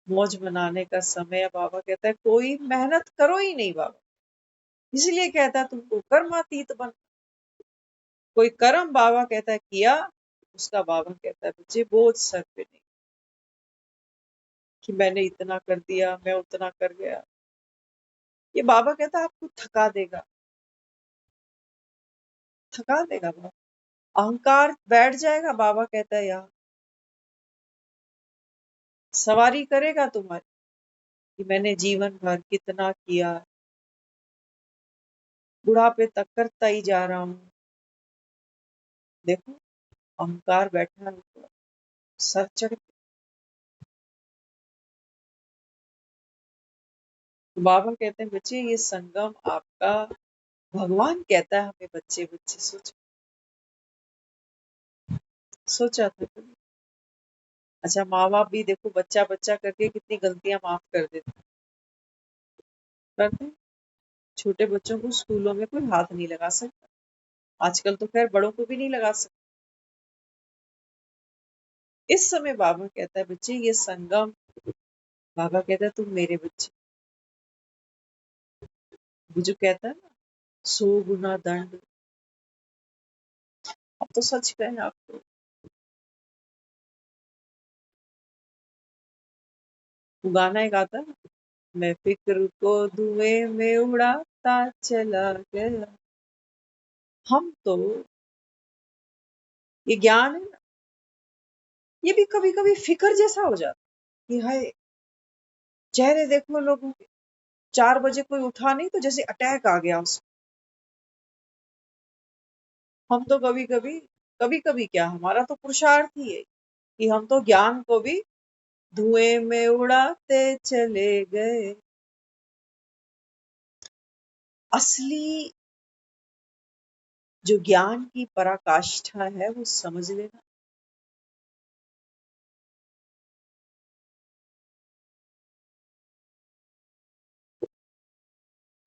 मौज मनाने का समय है। बाबा कहता है कोई मेहनत करो ही नहीं बाबा, इसलिए कहता है तुमको कर्मातीत बन। कोई कर्म बाबा कहता है किया, उसका बाबा कहता है बच्चे बोझ सर पे नहीं, कि मैंने इतना कर दिया, मैं उतना कर गया। ये बाबा कहता है आपको थका देगा, थका देगा बाबा, अहंकार बैठ जाएगा, बाबा कहता है यहाँ सवारी करेगा तुम्हारी, कि मैंने जीवन भर कितना किया, बुढ़ापे तक करता ही जा रहा हूँ। देखो, अहंकार बैठा है ऊपर, सर चढ़ के। तो बाबा कहते हैं बच्चे ये संगम आपका, भगवान कहता है हमें बच्चे बच्चे, सोचा था कभी? अच्छा, माँ बाप भी देखो बच्चा बच्चा करके कितनी गलतियां माफ कर देते, करते हैं। छोटे बच्चों को स्कूलों में कोई हाथ नहीं लगा सकता, आजकल तो खैर बड़ों को भी नहीं लगा सकता। इस समय बाबा कहता है बच्चे ये संगम, बाबा कहता है तुम मेरे बच्चे। वो जो कहता है ना, 100 गुना दंड, अब तो सच कहें आपको, वो गाना एक आता है ना, मैं फिक्र को धुएं में उड़ाता चला गया। हम तो, ये ज्ञान है ना, ये भी कभी कभी फिक्र जैसा हो जाता, कि हाय, चेहरे देखो लोगों के, 4 बजे कोई उठा नहीं तो जैसे अटैक आ गया उसको। हम तो कभी कभी क्या, हमारा तो पुरुषार्थ ही है कि हम तो ज्ञान को भी धुएं में उड़ाते चले गए। असली जो ज्ञान की पराकाष्ठा है वो समझ लेना।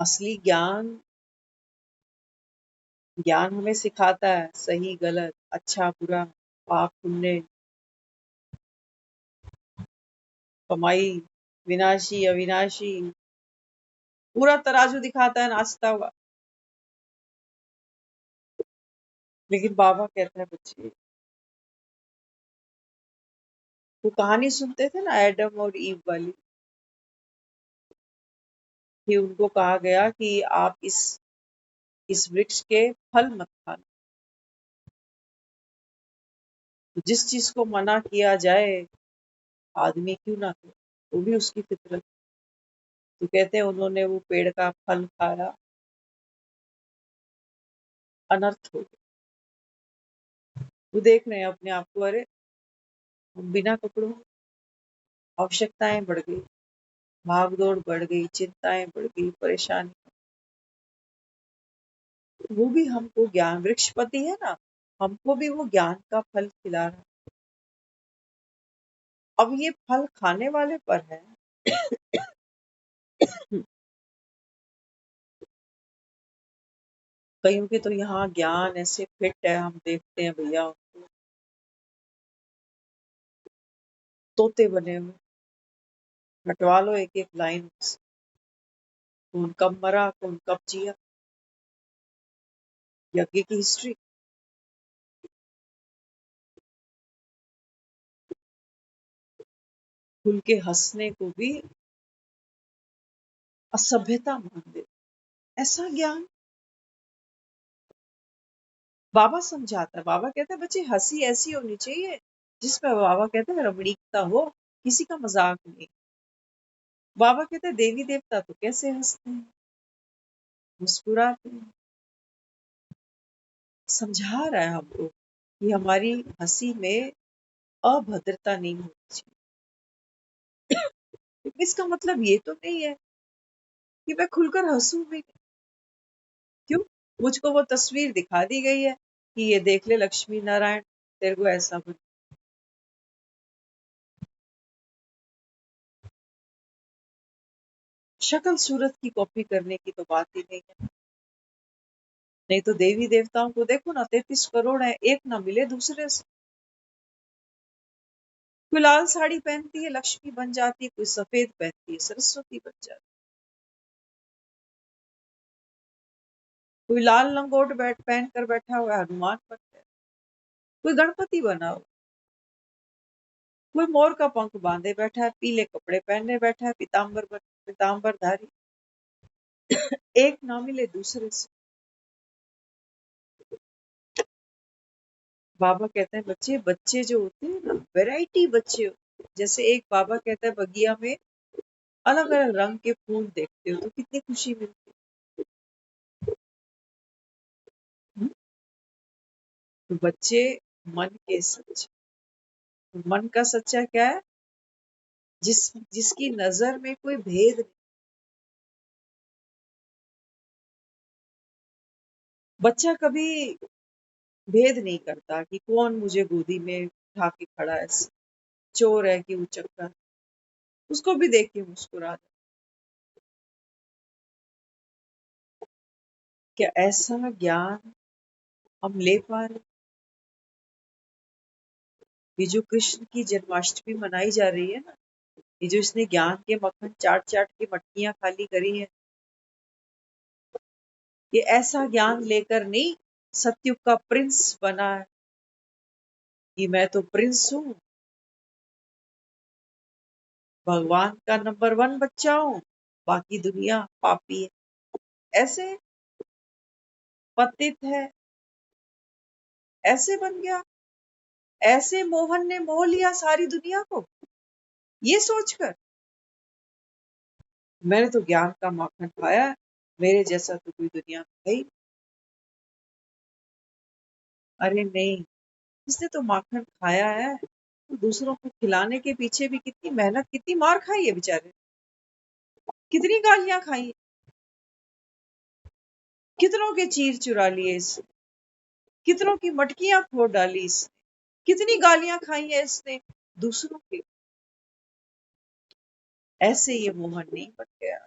असली ज्ञान, ज्ञान हमें सिखाता है सही गलत, अच्छा बुरा, पाप पुण्य, कमाई, विनाशी अविनाशी, पूरा तराजू दिखाता है नाचता हुआ। लेकिन बाबा कहता है बच्चे, वो कहानी सुनते थे ना एडम और ईव वाली, कि उनको कहा गया कि आप इस वृक्ष के फल मत खाना। तो जिस चीज को मना किया जाए, आदमी क्यों ना करे, वो भी उसकी फितरत। तो कहते हैं उन्होंने वो पेड़ का फल खाया, अनर्थ हो गया। वो देख रहे हैं अपने आप को, अरे हम बिना कपड़ों, आवश्यकताएं बढ़ गई, भाग दौड़ बढ़ गई, चिंताएं बढ़ गई, परेशानी। वो भी हमको ज्ञान, वृक्षपति है ना, हमको भी वो ज्ञान का फल खिला रहा है। अब ये फल खाने वाले पर है। कईयों के तो यहाँ ज्ञान ऐसे फिट है, हम देखते हैं भैया उनको, तोते बने हुए, हटवा लो एक एक लाइन, कौन कब मरा कौन कब जिया। यज्ञ की हिस्ट्री। खुल के हंसने को भी असभ्यता मान दे, ऐसा ज्ञान। बाबा समझाता है, बाबा कहता है बच्चे हंसी ऐसी होनी चाहिए जिसमें बाबा कहते हैं रमणीकता हो, किसी का मजाक नहीं। बाबा कहते हैं देवी देवता तो कैसे हंसते हैं, मुस्कुराते हैं। समझा रहा है हमको कि हमारी हंसी में अभद्रता नहीं होनी चाहिए। लेकिन इसका मतलब ये तो नहीं है कि मैं खुलकर हंसू भी। क्यों? मुझको वो तस्वीर दिखा दी गई है कि ये देख ले लक्ष्मी नारायण, तेरे को ऐसा बन। शक्ल सूरत की कॉपी करने की तो बात ही नहीं है। नहीं तो देवी देवताओं को देखो ना, 33 करोड़ है, एक ना मिले दूसरे से। कोई लाल साड़ी पहनती है लक्ष्मी बन जाती है, कोई सफेद पहनती है सरस्वती बन जाती है, कोई लाल लंगोट पहन कर बैठा हुआ है हनुमान बन गया, कोई गणपति बना हुआ, कोई मोर का पंख बांधे बैठा है, पीले कपड़े पहने बैठा है, पीताम्बर धारी। एक ना मिले दूसरे से। बाबा कहते हैं बच्चे बच्चे जो होते हैं ना, वैरायटी बच्चे होते हैं। जैसे एक बाबा कहता है बगिया में अलग अलग रंग के फूल देखते हो तो कितनी खुशी मिलती है। तो बच्चे मन के सच्चे। तो मन का सच्चा क्या है? जिसकी नजर में कोई भेद नहीं। बच्चा कभी भेद नहीं करता कि कौन मुझे गोदी में उठा के खड़ा है, चोर है कि उचक्का है। उसको भी देख के मुस्कुरा दे। क्या ऐसा ज्ञान हम ले पा रहे? ये जो कृष्ण की जन्माष्टमी मनाई जा रही है ना, ये जो इसने ज्ञान के मक्खन चाट चाट के मटकियां खाली करी है, ये ऐसा ज्ञान लेकर नहीं सत्युग का प्रिंस बना है कि मैं तो प्रिंस हूँ, भगवान का नंबर 1 बच्चा हूँ, बाकी दुनिया पापी है। ऐसे पतित है, ऐसे बन गया, ऐसे मोहन ने मोह लिया सारी दुनिया को, ये सोचकर मैंने तो ज्ञान का माखन खाया है, मेरे जैसा तो कोई दुनिया में है ही। अरे नहीं, इसने तो माखन खाया है तो दूसरों को खिलाने के पीछे भी कितनी मेहनत, कितनी मार खाई है बेचारे, कितनी गालियां खाई, कितनों के चीर चुरा लिए इसने, कितनों की मटकियां फोड़ डाली इसने, कितनी गालियां खाई है इसने दूसरों के। ऐसे ये मोहन नहीं बन गया,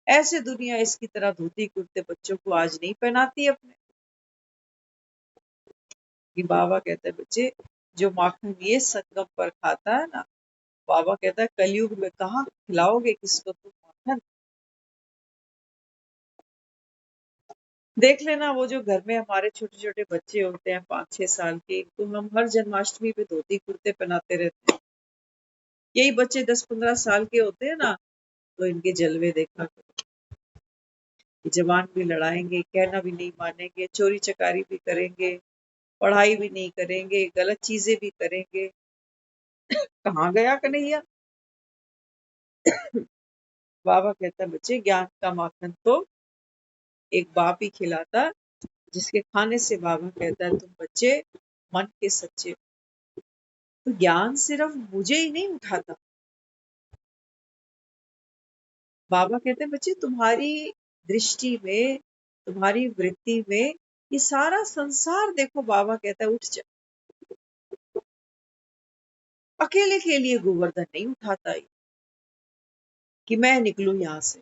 ऐसे दुनिया इसकी तरह धोती कुर्ते बच्चों को आज नहीं पहनाती अपने। कि बाबा कहते हैं बच्चे जो माखन ये संगम पर खाता है ना, बाबा कहता है कलयुग में कहाँ खिलाओगे किसको तुम माखन। देख लेना वो जो घर में हमारे छोटे छोटे बच्चे होते हैं 5-6 साल के, तो हम हर जन्माष्टमी पे धोती कुर्ते पहनाते रहते हैं। यही बच्चे 10-15 साल के होते हैं ना, तो इनके जलवे देखा करो। ये जबान भी लड़ाएंगे, कहना भी नहीं मानेंगे, चोरी चकारी भी करेंगे, पढ़ाई भी नहीं करेंगे, गलत चीजें भी करेंगे। कहाँ गया कन्हैया? बाबा कहता है बच्चे ज्ञान का माखन तो एक बाप ही खिलाता, जिसके खाने से बाबा कहता है तुम बच्चे मन के सच्चे हो। तो ज्ञान सिर्फ मुझे ही नहीं उठाता। बाबा कहते हैं बच्चे तुम्हारी दृष्टि में, तुम्हारी वृत्ति में ये सारा संसार देखो, बाबा कहता है उठ जा। अकेले के लिए गोवर्धन नहीं उठाता ये, कि मैं निकलूं यहाँ से,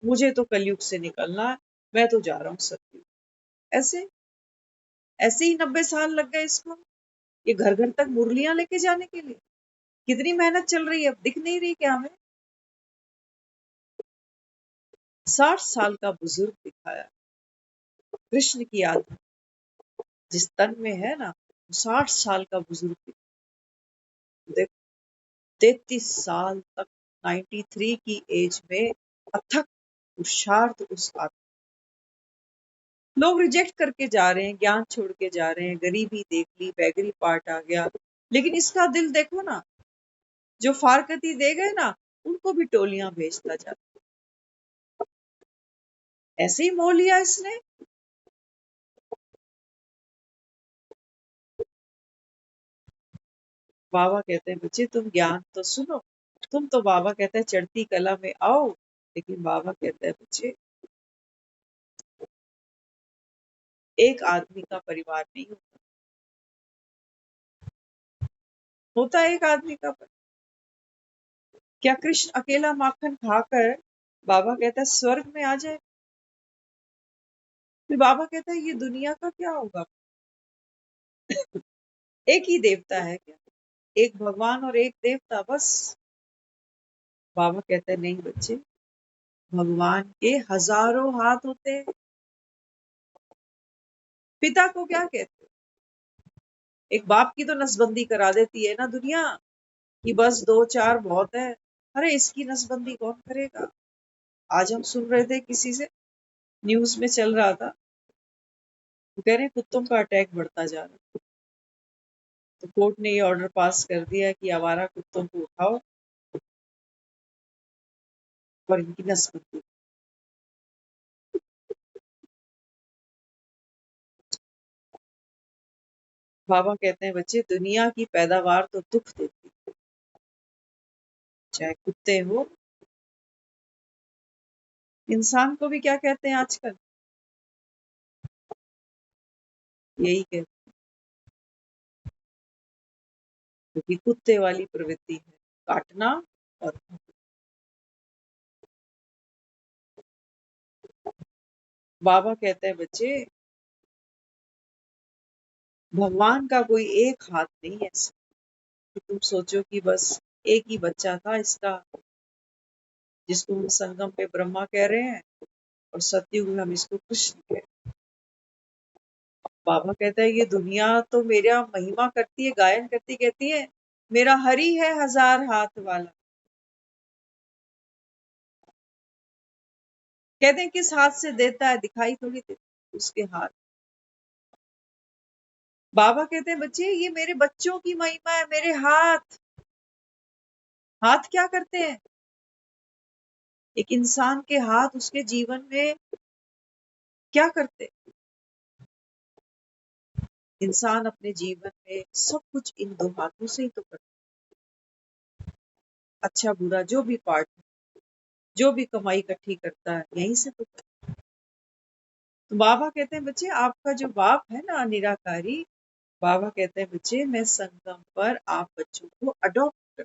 मुझे तो कलयुग से निकलना है, मैं तो जा रहा हूँ सत्युग। ऐसे ऐसे ही 90 साल लग गए इसको, ये घर घर तक मुरलियां लेके जाने के लिए। कितनी मेहनत चल रही है, अब दिख नहीं रही क्या हमें? 60 साल का बुजुर्ग दिखाया, कृष्ण की आत्मा जिस तन में है ना, 60 साल का बुजुर्ग, देख 33 साल तक 93 की एज में अथक पुरुषार्थ उस आत्मा। लोग रिजेक्ट करके जा रहे हैं, ज्ञान छोड़ के जा रहे हैं, गरीबी देख ली, बैगरी पार्ट आ गया, लेकिन इसका दिल देखो ना, जो फारकती दे गए ना, उनको भी टोलियां भेजता जाता। ऐसे ही मोह लिया इसने। बाबा कहते हैं बच्चे तुम ज्ञान तो सुनो, तुम तो बाबा कहते हैं चढ़ती कला में आओ, लेकिन बाबा कहते हैं बच्चे एक आदमी का परिवार नहीं होता, होता एक आदमी का परिवार। क्या कृष्ण अकेला माखन खाकर बाबा कहता है स्वर्ग में आ जाए? फिर बाबा कहता है ये दुनिया का क्या होगा? एक ही देवता है क्या? एक भगवान और एक देवता बस। बाबा कहते हैं नहीं बच्चे, भगवान के हजारों हाथ होते हैं। पिता को क्या कहते हैं? एक बाप की तो नसबंदी करा देती है ना दुनिया, कि बस 2-4 बहुत है। अरे इसकी नसबंदी कौन करेगा? आज हम सुन रहे थे किसी से, न्यूज में चल रहा था, वो कह रहे हैं कुत्तों का अटैक बढ़ता जा रहा है, तो कोर्ट ने ये ऑर्डर पास कर दिया कि आवारा कुत्तों को उठाओ और इनकी नसबंदी। बाबा कहते हैं बच्चे दुनिया की पैदावार तो दुख देती है, चाहे कुत्ते हो। इंसान को भी क्या कहते हैं आजकल? यही कहते हैं, क्योंकि कुत्ते वाली प्रवृत्ति है, काटना और बाबा कहते हैं बच्चे भगवान का कोई एक हाथ नहीं है ऐसा कि तुम सोचो कि बस एक ही बच्चा था इसका, जिसको हम संगम पे ब्रह्मा कह रहे हैं और सतयुग में हम इसको कृष्ण कह रहे हैं। बाबा कहता है ये दुनिया तो मेरा महिमा करती है, गायन करती, कहती है मेरा हरि है हजार हाथ वाला। कहते हैं किस हाथ से देता है, दिखाई थोड़ी देता उसके हाथ। बाबा कहते हैं बच्चे ये मेरे बच्चों की महिमा है, मेरे हाथ। हाथ क्या करते हैं? एक इंसान के हाथ उसके जीवन में क्या करते हैं? इंसान अपने जीवन में सब कुछ इन दो हाथों से ही तो करता है। अच्छा बुरा जो भी पार्ट, जो भी कमाई इकट्ठी करता है, यहीं से तो करता है। तो बाबा कहते हैं बच्चे आपका जो बाप है ना निराकारी, बाबा कहते हैं बच्चे मैं संगम पर आप बच्चों को अडॉप्ट कर।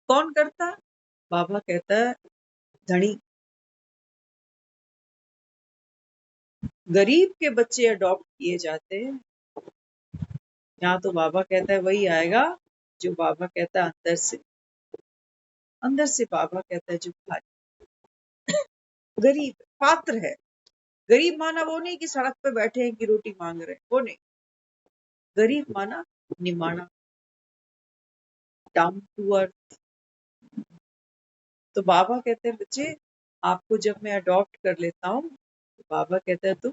कौन करता? बाबा कहता है धनी। गरीब के बच्चे अडॉप्ट किए जाते हैं। यहाँ तो बाबा कहता है वही आएगा जो बाबा कहता है अंदर से, अंदर से बाबा कहता है जो खाली गरीब पात्र है। गरीब माना वो नहीं कि सड़क पे बैठे हैं कि रोटी मांग रहे हैं, वो नहीं। गरीब माना निमाना, डाउन टू अर्थ। तो बाबा कहते हैं बच्चे आपको जब मैं अडॉप्ट कर लेता हूँ, तो बाबा कहता है तुम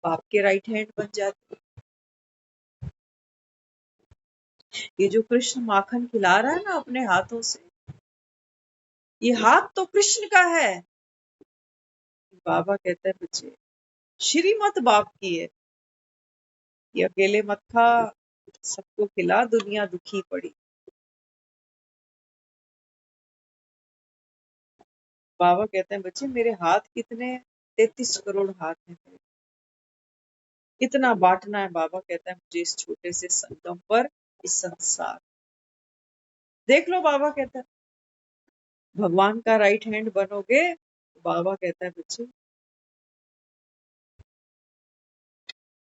बाप के राइट हैंड बन जाते हो। ये जो कृष्ण माखन खिला रहा है ना अपने हाथों से, ये हाथ तो कृष्ण का है। बाबा कहते हैं बच्चे श्रीमत बाप की है, ये अकेले मत खा, सबको खिला, दुनिया दुखी पड़ी। बाबा कहते हैं बच्चे मेरे हाथ कितने हैं? 33 करोड़ हाथ हैं मेरे। कितना बांटना है बाबा कहता है मुझे इस छोटे से संगम पर, इस संसार। देख लो बाबा कहता है भगवान का राइट हैंड बनोगे, तो बाबा कहता है बच्चे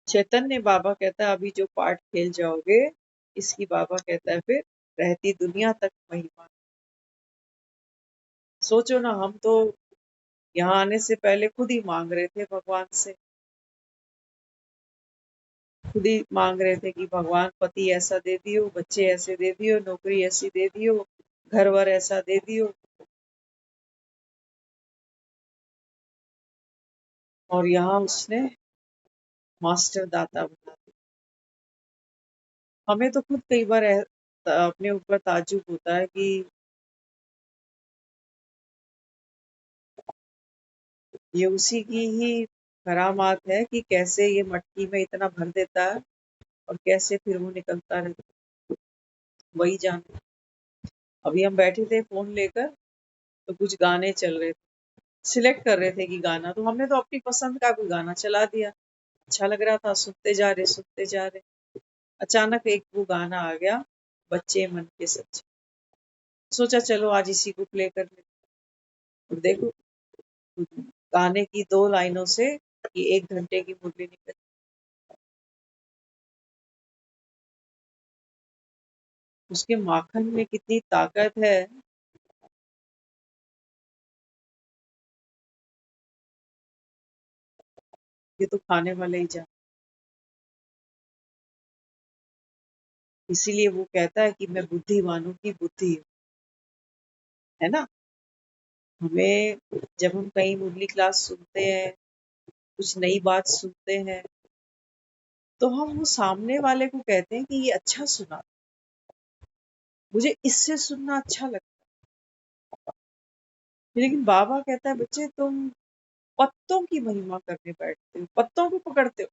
चैतन्य बाबा कहता है अभी जो पार्ट खेल जाओगे, इसकी बाबा कहता है फिर रहती दुनिया तक महिमा। सोचो ना हम तो यहाँ आने से पहले खुद ही मांग रहे थे भगवान से खुद ही मांग रहे थे कि भगवान पति ऐसा दे दियो, बच्चे ऐसे दे दियो, नौकरी ऐसी दे दियो, घर वर ऐसा दे दियो। और यहाँ उसने मास्टर दाता बना दिया। हमें तो खुद कई बार अपने ऊपर ताज्जुब होता है कि ये उसी की ही करामात है कि कैसे ये मटकी में इतना भर देता है और कैसे फिर वो निकलता रहता है, वही जाने। अभी हम बैठे थे फोन लेकर, तो कुछ गाने चल रहे थे, सिलेक्ट कर रहे थे कि गाना, तो हमने तो अपनी पसंद का कोई गाना चला दिया। अच्छा लग रहा था, सुनते जा रहे। अचानक एक वो गाना आ गया, बच्चे मन के सच्चे। सोचा चलो आज इसी को प्ले कर लेते। और देखो, गाने की 2 लाइनों से ये 1 घंटे की मूवी निकल। उसके माखन में कितनी ताकत है। ये तो खाने वाले ही जान। इसीलिए वो कहता है कि मैं बुद्धिमानों की बुद्धि हूँ, है ना। हमें जब हम कहीं मुरली क्लास सुनते हैं, कुछ नई बात सुनते हैं, तो हम वो सामने वाले को कहते हैं कि ये अच्छा सुना, मुझे इससे सुनना अच्छा लगता है। लेकिन बाबा कहता है बच्चे तुम पत्तों की महिमा करने बैठते हो, पत्तों को पकड़ते हो,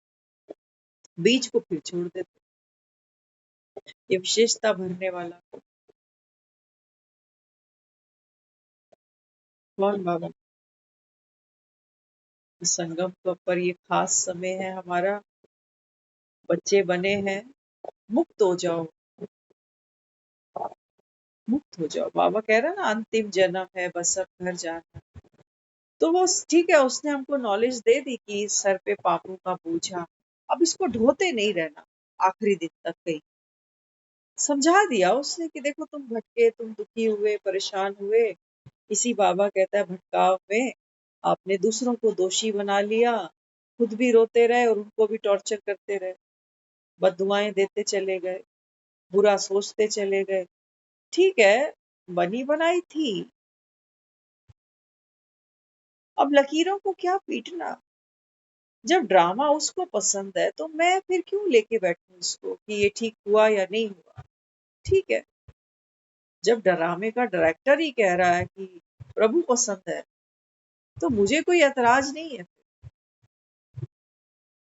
बीज को फिर छोड़ देते हो। ये विशेषता भरने वाला कौन बाबा। संगम पर ये खास समय है हमारा, बच्चे बने हैं, मुक्त हो जाओ, मुक्त हो जाओ। बाबा कह रहा है ना, अंतिम जन्म है, बस अब घर जाना। तो वो ठीक है, उसने हमको नॉलेज दे दी कि सर पे पापों का बोझा, अब इसको ढोते नहीं रहना आखिरी दिन तक। कहीं समझा दिया उसने कि देखो तुम भटके, तुम दुखी हुए, परेशान हुए, इसी बाबा कहता है भटकाव में आपने दूसरों को दोषी बना लिया, खुद भी रोते रहे और उनको भी टॉर्चर करते रहे, बददुआएं देते चले गए, बुरा सोचते चले गए। ठीक है, बनी बनाई थी, अब लकीरों को क्या पीटना। जब ड्रामा उसको पसंद है तो मैं फिर क्यों लेके बैठूं इसको कि ये ठीक हुआ या नहीं हुआ। ठीक है, जब ड्रामे का डायरेक्टर ही कह रहा है कि प्रभु पसंद है, तो मुझे कोई ऐतराज नहीं है।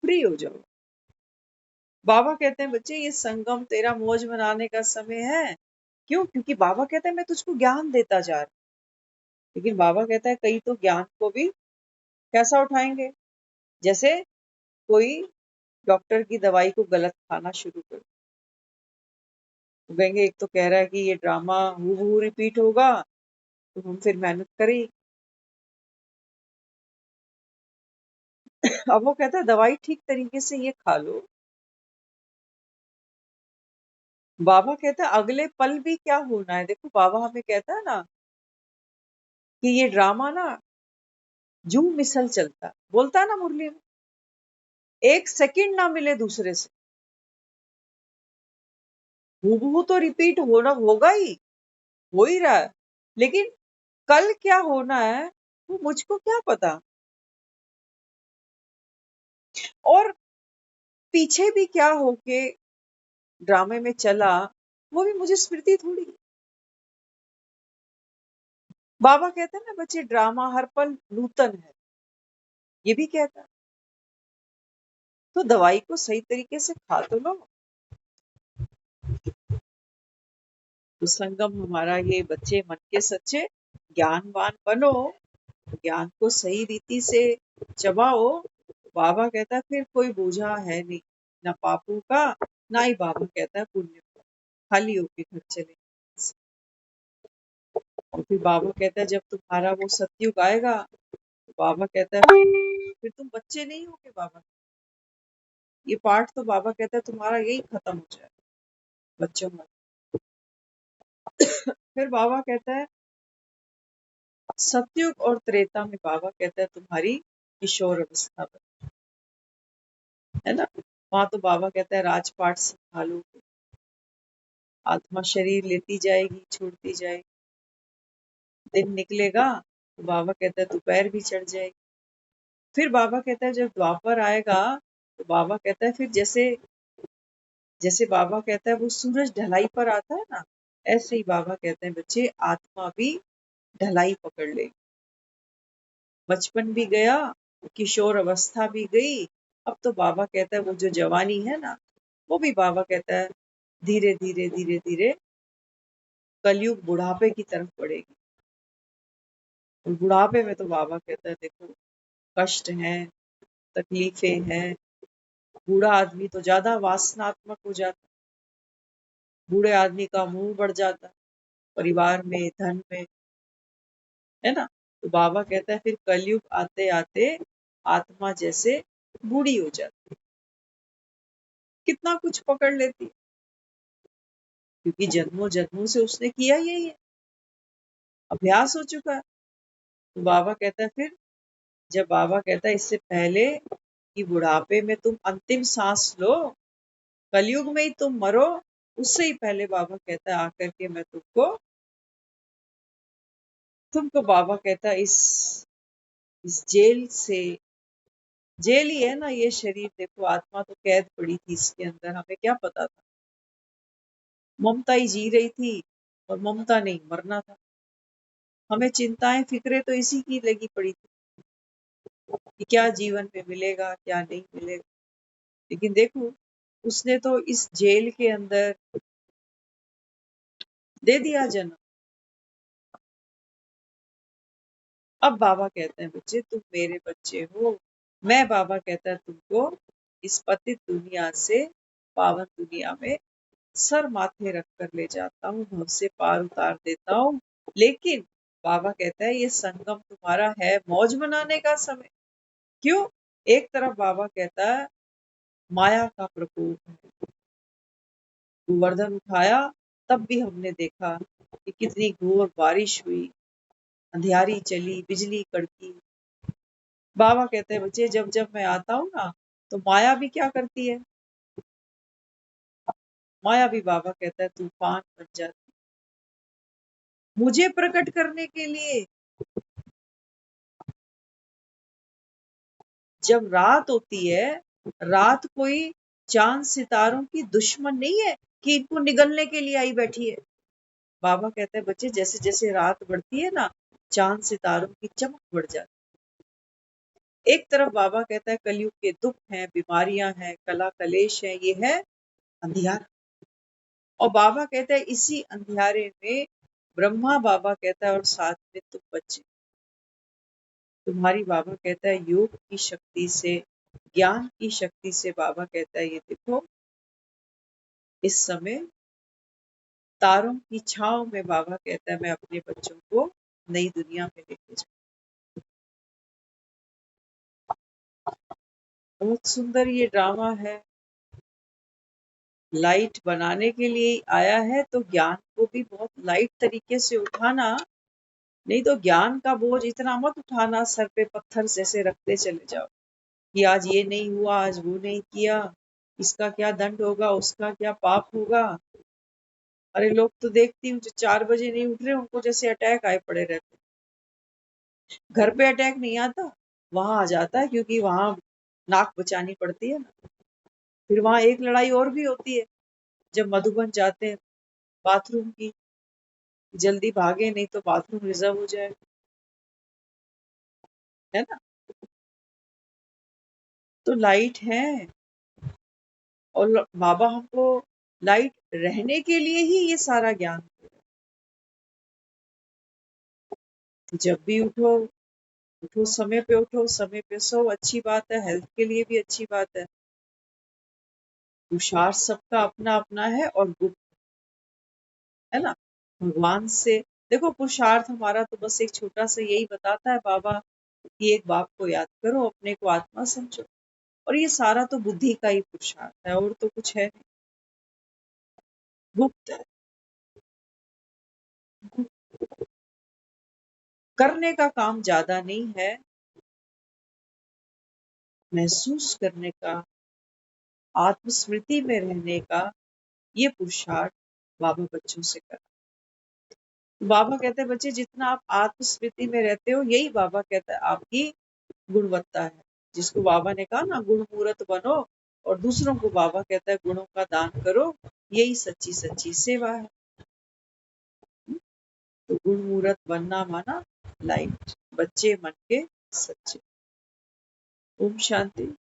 फ्री हो जाओ। बाबा कहते हैं बच्चे ये संगम तेरा मौज मनाने का समय है। क्यों? क्योंकि बाबा कहते हैं मैं तुझको ज्ञान देता जा रहा हूं। लेकिन बाबा कहता है कई तो ज्ञान को भी कैसा उठाएंगे, जैसे कोई डॉक्टर की दवाई को गलत खाना शुरू कर। तो कहेंगे एक तो कह रहा है कि ये ड्रामा हूबहू रिपीट होगा, तो हम फिर मेहनत करें। अब वो कहता है दवाई ठीक तरीके से ये खा लो। बाबा कहता है अगले पल भी क्या होना है। देखो बाबा हमें कहता है ना कि ये ड्रामा ना जू मिसल चलता है, बोलता है ना मुरली में, एक सेकंड ना मिले दूसरे से, हूबहू तो रिपीट होना होगा ही, हो ही रहा है। लेकिन कल क्या होना है वो मुझको क्या पता, और पीछे भी क्या होके ड्रामे में चला वो भी मुझे स्मृति थोड़ी। बाबा कहते हैं ना बच्चे ड्रामा हर पल नूतन है, ये भी कहता है। तो दवाई को सही तरीके से खा तो लो। तो संगम हमारा ये बच्चे मन के सच्चे, ज्ञानवान बनो, ज्ञान को सही रीति से चबाओ। बाबा कहता है फिर कोई बोझा है नहीं, ना पापों का, ना ही बाबा कहता है पुण्य का, खाली होके घर चले। और फिर बाबा कहता है जब तुम्हारा वो सतयुग आएगा, तो बाबा कहता है फिर तुम बच्चे नहीं होगे बाबा। ये पार्ट तो बाबा कहता है तुम्हारा यही खत्म हो जाए बच्चों में। फिर बाबा कहता है सतयुग और त्रेता में बाबा कहता है तुम्हारी किशोर अवस्था है ना। वहां तो बाबा कहता है राजपाट संभालो, आत्मा शरीर लेती जाएगी छोड़ती जाएगी, दिन निकलेगा तो बाबा कहता है दोपहर भी चढ़ जाएगी। फिर बाबा कहता है जब द्वापर आएगा तो बाबा कहता है फिर जैसे जैसे बाबा कहता है वो सूरज ढलाई पर आता है ना, ऐसे ही बाबा कहते हैं बच्चे आत्मा भी ढलाई पकड़ ले। बचपन भी गया, किशोर अवस्था भी गई, अब तो बाबा कहता है वो जो जवानी है ना, वो भी बाबा कहता है धीरे धीरे धीरे धीरे कलयुग बुढ़ापे की तरफ बढ़ेगी। और बुढ़ापे में तो बाबा कहता है देखो कष्ट हैं, तकलीफें हैं, बूढ़ा आदमी तो ज्यादा वासनात्मक हो जाता है, बूढ़े आदमी का मुंह बढ़ जाता है परिवार में, धन में, है ना। तो बाबा कहता है फिर कलयुग आते आते आत्मा जैसे बूढ़ी हो जाती है, कितना कुछ पकड़ लेती है, क्योंकि जन्मों जन्मों से उसने किया यही है, अभ्यास हो चुका है। तो बाबा कहता है फिर जब बाबा कहता है इससे पहले कि बुढ़ापे में तुम अंतिम सांस लो, कलयुग में ही तुम मरो, उससे ही पहले बाबा कहता है आकर के मैं तुमको बाबा कहता है इस जेल से, जेल ही है ना ये शरीर, देखो आत्मा तो कैद पड़ी थी इसके अंदर, हमें क्या पता था, ममता ही जी रही थी और ममता नहीं मरना था, हमें चिंताएं फिक्रें तो इसी की लगी पड़ी थी कि क्या जीवन में मिलेगा क्या नहीं मिलेगा। लेकिन देखो उसने तो इस जेल के अंदर दे दिया जन्म। अब बाबा कहते हैं बच्चे तुम मेरे बच्चे हो, मैं बाबा कहता है तुमको इस पतित दुनिया से पावन दुनिया में सर माथे रख कर ले जाता हूँ, भव से पार उतार देता हूँ। लेकिन बाबा कहता है ये संगम तुम्हारा है मौज मनाने का समय। क्यों? एक तरफ बाबा कहता है माया का प्रकोप है, गोवर्धन उठाया तब भी हमने देखा कि कितनी घोर बारिश हुई, अंधियारी चली, बिजली कड़की। बाबा कहते हैं बच्चे जब जब मैं आता हूँ ना तो माया भी क्या करती है, माया भी बाबा कहता है तूफान बन जाती है मुझे प्रकट करने के लिए। जब रात होती है, रात कोई चांद सितारों की दुश्मन नहीं है कि इनको निगलने के लिए आई बैठी है। बाबा कहते हैं बच्चे जैसे जैसे रात बढ़ती है ना, चांद सितारों की चमक बढ़ जाती है। एक तरफ बाबा कहता है कलयुग के दुख हैं, बीमारियां हैं, कला कलेश है, ये है अंधियारा। और बाबा कहता है इसी अंधियारे में ब्रह्मा बाबा कहता है और साथ में तुम बच्चे, तुम्हारी बाबा कहता है योग की शक्ति से, ज्ञान की शक्ति से बाबा कहता है ये देखो इस समय तारों की छांव में बाबा कहता है मैं अपने बच्चों को नई दुनिया में लेके जाऊं। बहुत सुंदर ये ड्रामा है, लाइट बनाने के लिए आया है तो ज्ञान को भी बहुत लाइट तरीके से उठाना, नहीं तो ज्ञान का बोझ इतना मत उठाना सर पे पत्थर जैसे रखते चले जाओ कि आज ये नहीं हुआ, आज वो नहीं किया, इसका क्या दंड होगा, उसका क्या पाप होगा। अरे लोग तो देखती हूँ जो 4 बजे नहीं उठ रहे उनको जैसे अटैक आए पड़े रहते। घर पे अटैक नहीं आता, वहां आ जाता है क्योंकि वहां नाक बचानी पड़ती है ना। फिर वहां एक लड़ाई और भी होती है जब मधुबन जाते हैं बाथरूम की, जल्दी भागे नहीं तो बाथरूम रिजर्व हो जाए, है ना। तो लाइट है और बाबा हमको लाइट रहने के लिए ही ये सारा ज्ञान दे रहे हैं। जब भी उठो, उठो समय पे, उठो समय पे सो, अच्छी बात है, हेल्थ के लिए भी अच्छी बात है। पुरुषार्थ सबका अपना अपना है और गुप्त, है ना। भगवान से देखो पुरुषार्थ हमारा तो बस एक छोटा सा यही बताता है बाबा कि एक बाप को याद करो, अपने को आत्मा समझो, और ये सारा तो बुद्धि का ही पुरुषार्थ है और तो कुछ है नहीं, गुप्त है। करने का काम ज्यादा नहीं है, महसूस करने का आत्मस्मृति में रहने का ये पुरुषार्थ बाबा बच्चों से कर। बाबा कहते हैं बच्चे जितना आप आत्मस्मृति में रहते हो यही बाबा कहता है आपकी गुणवत्ता है। जिसको बाबा ने कहा ना गुण मूर्त बनो, और दूसरों को बाबा कहता है गुणों का दान करो, यही सच्ची सच्ची सेवा है। तो गुण मूर्त बनना माना लाइट, बच्चे मन के सच्चे। ओम शांति।